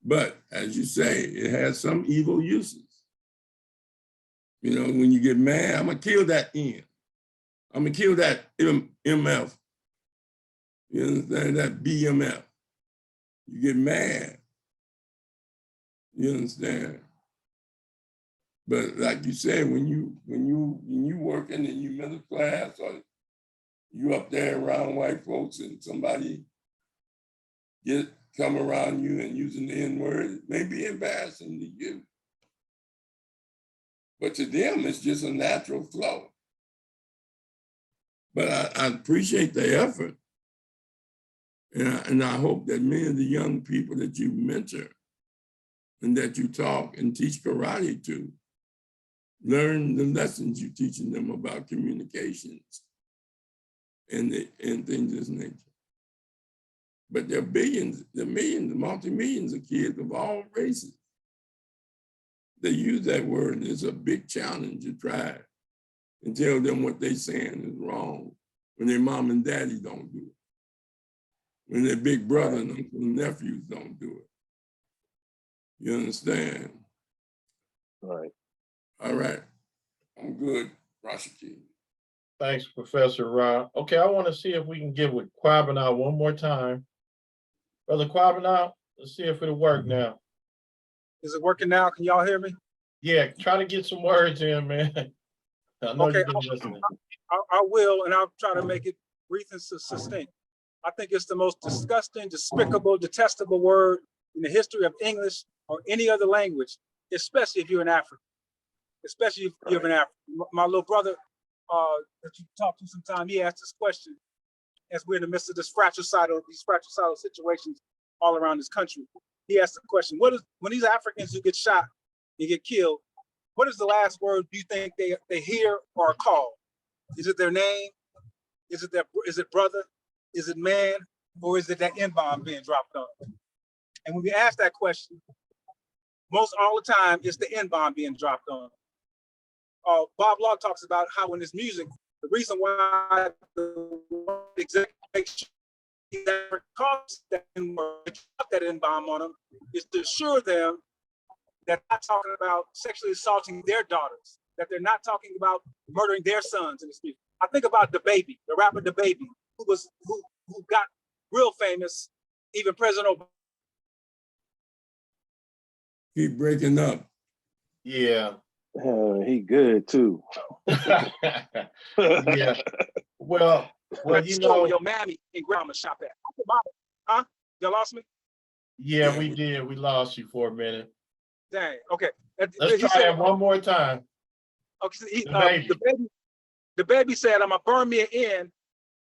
But as you say, it has some evil uses. You know, when you get mad, I'm gonna kill that N. I'm gonna kill that MF. You understand? That BMF. You get mad. You understand? But like you said, when you working and you middle class, or you up there around white folks and somebody come around you and using the N-word, it may be embarrassing to you. But to them, it's just a natural flow. But I appreciate the effort. And I hope that many of the young people that you mentor and that you talk and teach karate to learn the lessons you're teaching them about communications and things of this nature. But there are millions, multi-millions of kids of all races. They use that word, and it's a big challenge to try and tell them what they're saying is wrong when their mom and daddy don't do it. When their big brother and uncle and nephews don't do it. You understand? Right. All right. I'm good, Rashiki. Thanks, Professor Ra. Okay, I want to see if we can get with Kwabena one more time. Brother Kwabena, let's see if it'll work now. Is it working now? Can y'all hear me? Yeah, try to get some words in, man. I know Okay, you've been listening. I will, and I'll try to make it brief and succinct. I think it's the most disgusting, despicable, detestable word in the history of English or any other language, especially if you're an African. Especially if you're an African. My little brother that you talked to sometime, he asked this question as we're in the midst of these fratricidal situations all around this country. He asked the question, when these Africans who get shot, they get killed, what is the last word do you think they hear or are called? Is it their name? Is it brother? Is it man? Or is it that N-bomb being dropped on them? And when we ask that question, most all the time, it's the N-bomb being dropped on them. Bob Law talks about how in his music, the reason why the executive makes that N-bomb on them is to assure them that they're not talking about sexually assaulting their daughters, that they're not talking about murdering their sons in this music. I think about DaBaby, the rapper DaBaby, who got real famous, even President Obama. Keep breaking up. Yeah. He good too. Yeah. Well, you know, your mammy and grandma shop at. Huh? Y'all lost me? yeah, we did. We lost you for a minute. Dang. Okay. Let's try that one more time. Okay. DaBaby said, "I'm gonna burn me an N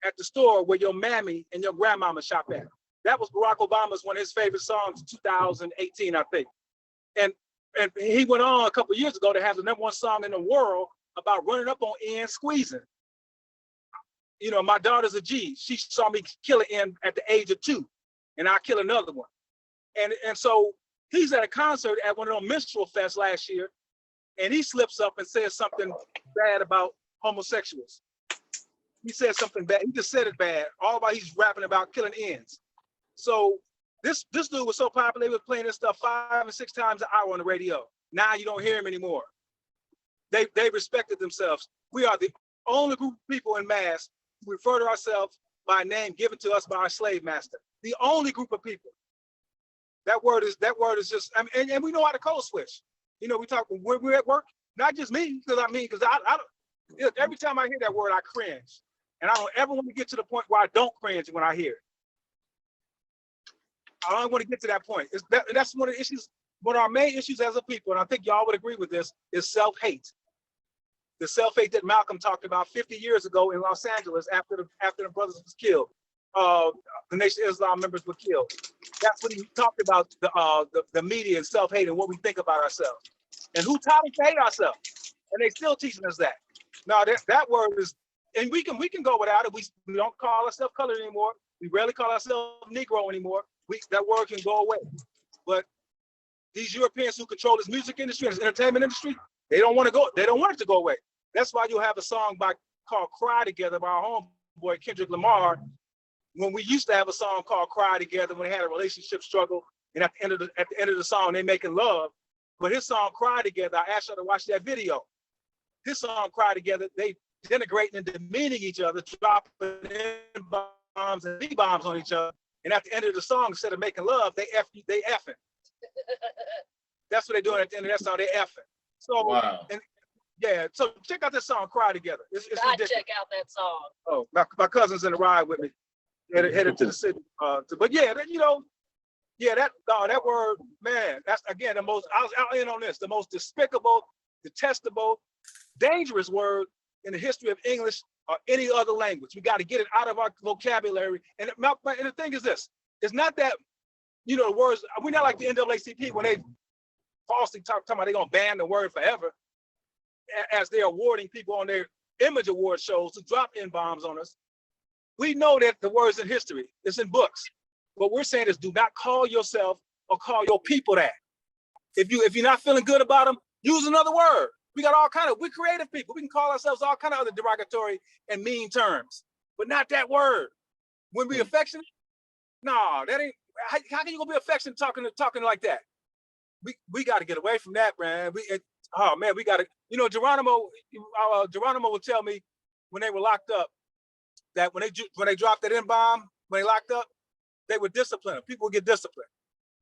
at the store where your mammy and your grandmama shop at." That was Barack Obama's one of his favorite songs in 2018, I think. And he went on a couple of years ago to have the #1 song in the world about running up on N squeezing. You know, my daughter's a G. She saw me kill an N at the age of 2, and I'll kill another one. And so he's at a concert at one of those minstrel fests last year, and he slips up and says something bad about homosexuals. He said something bad. He just said it bad. All about he's rapping about killing N's. So this dude was so popular, they were playing this stuff 5 and 6 times an hour on the radio. Now you don't hear him anymore. They respected themselves. We are the only group of people in mass who refer to ourselves by a name given to us by our slave master. The only group of people. That word is just, I mean, and we know how to code switch. You know, we talk when we're at work, not just me, because I don't, every time I hear that word, I cringe. And I don't ever want to get to the point where I don't cringe when I hear it. I don't want to get to that point. That's one of the issues, one of our main issues as a people, and I think y'all would agree with this, is self-hate. The self-hate that Malcolm talked about 50 years ago in Los Angeles after the brothers was killed. The Nation of Islam members were killed. That's what he talked about, the media and self-hate and what we think about ourselves. And who taught us to hate ourselves? And they still teaching us that. Now that word and we can go without it. We don't call ourselves colored anymore. We rarely call ourselves Negro anymore. That word can go away. But these Europeans who control this music industry and this entertainment industry, they don't want it to go away. That's why you'll have a song called Cry Together by our homeboy Kendrick Lamar. When we used to have a song called Cry Together when they had a relationship struggle, and at the end of the song, they making love. But his song Cry Together, I asked you to watch that video. His song Cry Together, they denigrating and demeaning each other, dropping N-bombs and B-bombs on each other. And at the end of the song, instead of making love, they effing. That's what they're doing at the end of that song, they effing. So, Wow. and yeah, so check out this song, Cry Together. It's ridiculous. Check out that song. Oh, my cousin's in the ride with me, headed to the city. But yeah, that word, man, that's again I was out in on this, the most despicable, detestable, dangerous word in the history of English or any other language. We got to get it out of our vocabulary. And the thing is this, it's not that, the words, we're not like the NAACP when they falsely talking about they're going to ban the word forever as they're awarding people on their image award shows to drop N-bombs on us. We know that the word's in history, it's in books. What we're saying is do not call yourself or call your people that. If you're not feeling good about them, use another word. We got we're creative people. We can call ourselves all kind of other derogatory and mean terms, but not that word. When we affectionate, no, that ain't, how can you go be affectionate talking like that? We got to get away from that, man. We got to, Geronimo would tell me when they were locked up that when they dropped that N-bomb, when they locked up, they would discipline them. People would get disciplined,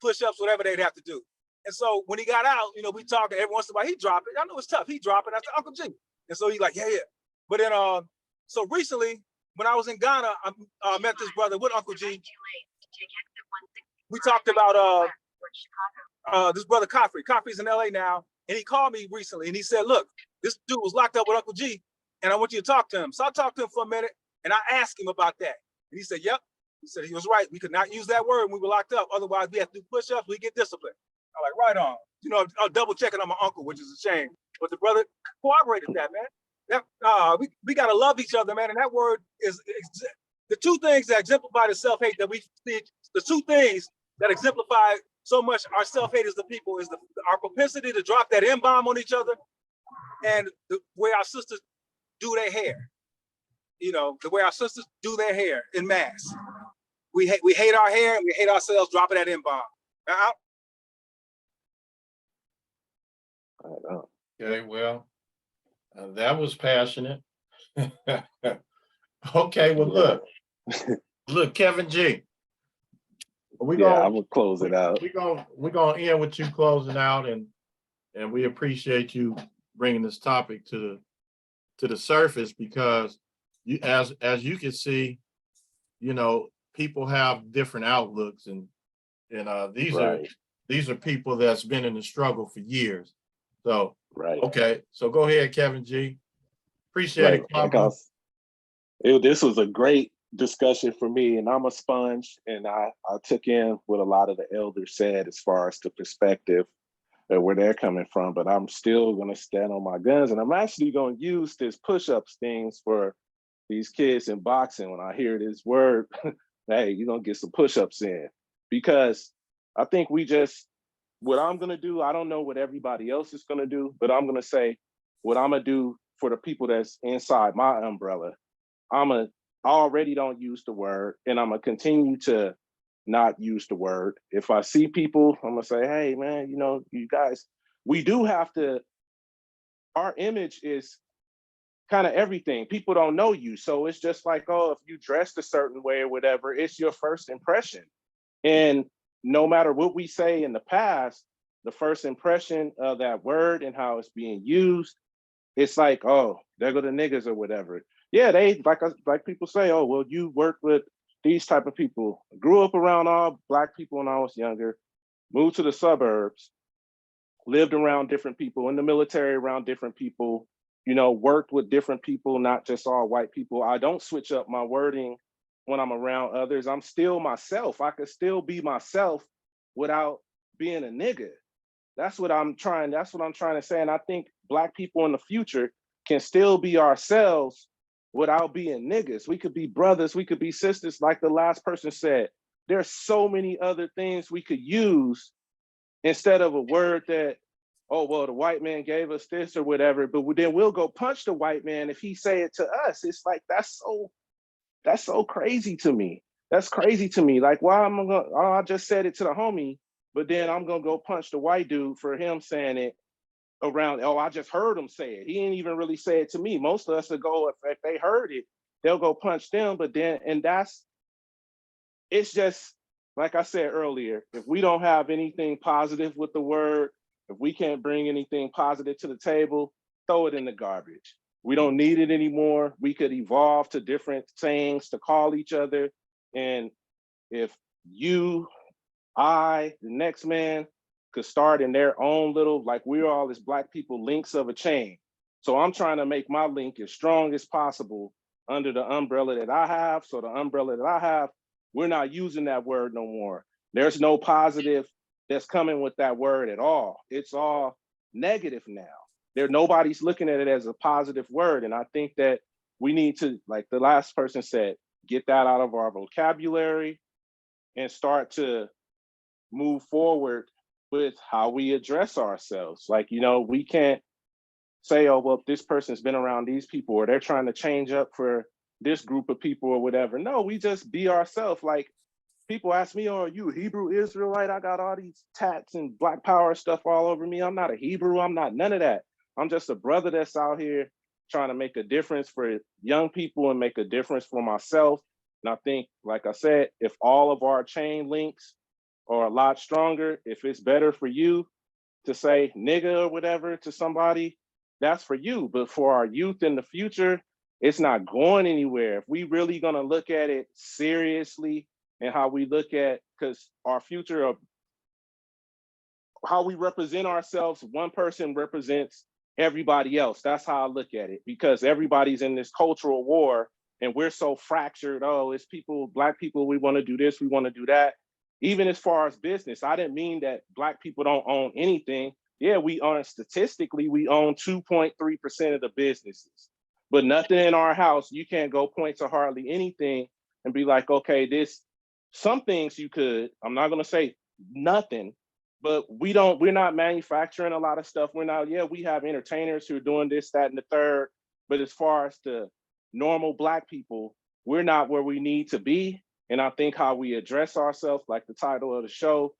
push-ups, whatever they'd have to do. And so when he got out, we talking every once in a while, he dropped it. I know it's tough. He dropped it. I said, Uncle G. And so he's like, yeah. But then, so recently, when I was in Ghana, I met this brother with Uncle G. We talked about this brother Coffrey. Coffrey's in LA now. And he called me recently and he said, look, this dude was locked up with Uncle G and I want you to talk to him. So I talked to him for a minute and I asked him about that. And he said, yep. He said he was right. We could not use that word when we were locked up. Otherwise, we have to do push-ups, we get disciplined. I'm like, right on. I'm double checking on my uncle, which is a shame. But the brother corroborated that, man. We got to love each other, man. And that word is the two things that exemplify the self-hate that we see. The two things that exemplify so much our self-hate as the people is our propensity to drop that N-bomb on each other and the way our sisters do their hair. The way our sisters do their hair in mass. We hate our hair and we hate ourselves dropping that N-bomb. Okay, well, that was passionate. Okay, well, look, Kevin G. I'm gonna close it out. We're gonna end with you closing out, and we appreciate you bringing this topic to the surface because as you can see, people have different outlooks, and these are people that's been in the struggle for years. So okay, so go ahead, Kevin G. Appreciate it. This was a great discussion for me, and I'm a sponge, and I took in what a lot of the elders said as far as the perspective and where they're coming from, but I'm still gonna stand on my guns, and I'm actually gonna use this push-ups things for these kids in boxing. When I hear this word, hey, you're gonna get some push-ups in, because I think what I'm gonna do, I don't know what everybody else is gonna do, but I'm gonna say what I'm gonna do for the people that's inside my umbrella. I already don't use the word, and I'm gonna continue to not use the word. If I see people, I'm gonna say, hey man, you guys, we do have to, our image is kind of everything. People don't know you. So it's just like, if you dressed a certain way or whatever, it's your first impression. And no matter what we say in the past, the first impression of that word and how it's being used, it's like, there go the niggas or whatever. Yeah, they like people say, well, you work with these type of people. Grew up around all Black people when I was younger, moved to the suburbs, lived around different people, in the military around different people, worked with different people, not just all white people. I don't switch up my wording when I'm around others. I'm still myself. I could still be myself without being a nigga. That's what I'm trying to say. And I think Black people in the future can still be ourselves without being niggas. We could be brothers, we could be sisters, like the last person said. There's so many other things we could use instead of a word that, oh, well, the white man gave us this or whatever, but then we'll go punch the white man if he say it to us. It's like, that's so crazy to me. That's crazy to me. Like, why am I gonna, oh, I just said it to the homie, but then I'm gonna go punch the white dude for him saying it around, oh, I just heard him say it. He didn't even really say it to me. Most of us will go, if they heard it, they'll go punch them, but then, and it's just, like I said earlier, if we don't have anything positive with the word, if we can't bring anything positive to the table, throw it in the garbage. We don't need it anymore. We could evolve to different sayings to call each other. And if you, I, the next man could start in their own little, like we're all as Black people, links of a chain. So I'm trying to make my link as strong as possible under the umbrella that I have. So the umbrella that I have, we're not using that word no more. There's no positive that's coming with that word at all. It's all negative now. Nobody's looking at it as a positive word. And I think that we need to, like the last person said, get that out of our vocabulary and start to move forward with how we address ourselves. Like, we can't say, oh, well, this person's been around these people or they're trying to change up for this group of people or whatever. No, we just be ourselves. Like, people ask me, oh, are you a Hebrew Israelite? I got all these tats and Black Power stuff all over me. I'm not a Hebrew. I'm not none of that. I'm just a brother that's out here trying to make a difference for young people and make a difference for myself. And I think, like I said, if all of our chain links are a lot stronger, if it's better for you to say nigga or whatever to somebody, that's for you. But for our youth in the future, it's not going anywhere. If we really gonna look at it seriously and how we look at, because our future of how we represent ourselves, one person represents everybody else. That's how I look at it, because everybody's in this cultural war and we're so fractured. Oh, it's people, Black people, we want to do this, we want to do that. Even as far as business, I didn't mean that Black people don't own anything. Yeah, we own, statistically, we own 2.3% of the businesses, but nothing in our house, you can't go point to hardly anything and be like, okay, some things you could, I'm not gonna say nothing, but we're not manufacturing a lot of stuff. We have entertainers who are doing this, that, and the third, but as far as the normal Black people, we're not where we need to be. And I think how we address ourselves, like the title of the show,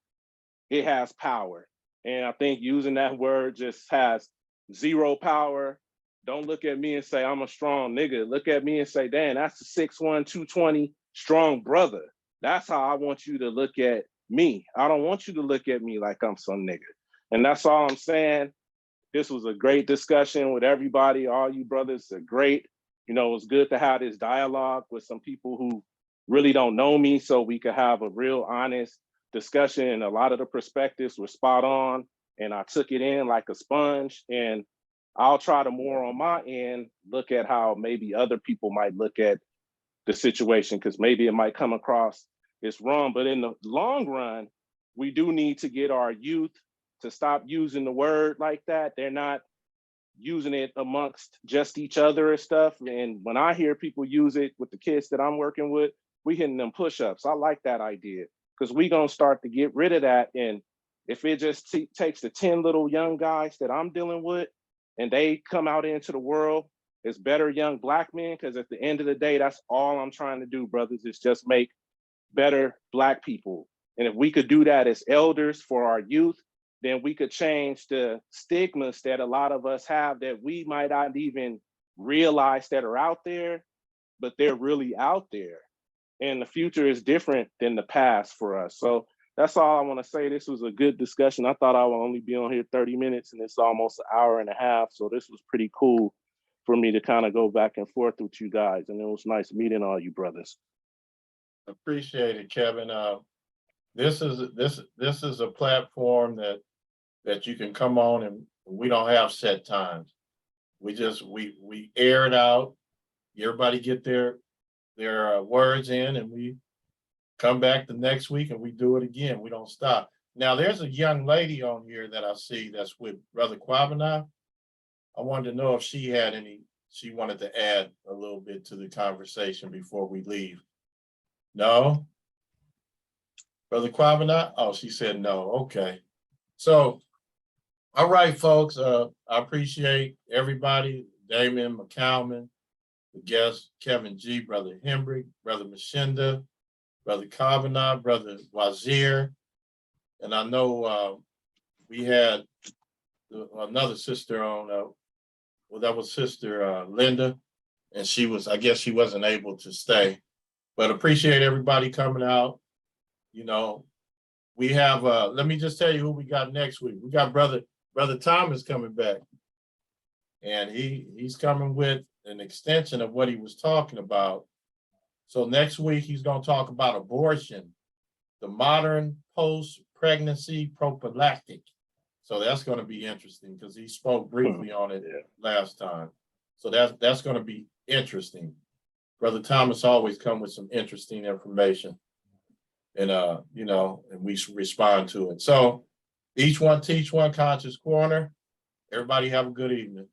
it has power. And I think using that word just has zero power. Don't look at me and say, I'm a strong nigga. Look at me and say, damn, that's a 6'1", 220 strong brother. That's how I want you to look at me. I don't want you to look at me like I'm some nigga. And that's all I'm saying. This was a great discussion with everybody. All you brothers are great. It was good to have this dialogue with some people who really don't know me, so we could have a real honest discussion. And a lot of the perspectives were spot on, and I took it in like a sponge. And I'll try to more on my end look at how maybe other people might look at the situation, because maybe it might come across as wrong. But in the long run, we do need to get our youth to stop using the word like that. They're not using it amongst just each other and stuff. And when I hear people use it with the kids that I'm working with, we hitting them push-ups. I like that idea, because we gonna start to get rid of that. And if it just takes the 10 little young guys that I'm dealing with and they come out into the world as better young Black men, because at the end of the day, that's all I'm trying to do, brothers, is just make better Black people. And if we could do that as elders for our youth, then we could change the stigmas that a lot of us have that we might not even realize that are out there, but they're really out there. And the future is different than the past for us. So that's all I want to say. This was a good discussion. I thought I would only be on here 30 minutes, and it's almost an hour and a half. So this was pretty cool for me to kind of go back and forth with you guys. And it was nice meeting all you brothers. Appreciate it, Kevin. This is a platform that you can come on, and we don't have set times. We air it out. Everybody get their words in, and we come back the next week and we do it again. We don't stop. Now, there's a young lady on here that I see that's with Brother Kwabena. I wanted to know if she had any she wanted to add a little bit to the conversation before we leave. No? Brother Quabanat? Oh, she said no. Okay. So, all right, folks. I appreciate everybody. Damon McCalman, the guest, Kevin G, Brother Hembrick, Brother Mashinda, Brother Quabanat, Brother Wazir. And I know we had another sister on, well, that was Sister Linda. And she was, I guess she wasn't able to stay. But appreciate everybody coming out. You know, we have, let me just tell you who we got next week. We got Brother Thomas coming back. And he's coming with an extension of what he was talking about. So next week, he's going to talk about abortion, the modern post-pregnancy prophylactic. So that's going to be interesting because he spoke briefly on it last time. So that's going to be interesting. Brother Thomas always come with some interesting information. And, you know, and we respond to it. So each one teach one, Conscious Corner. Everybody have a good evening.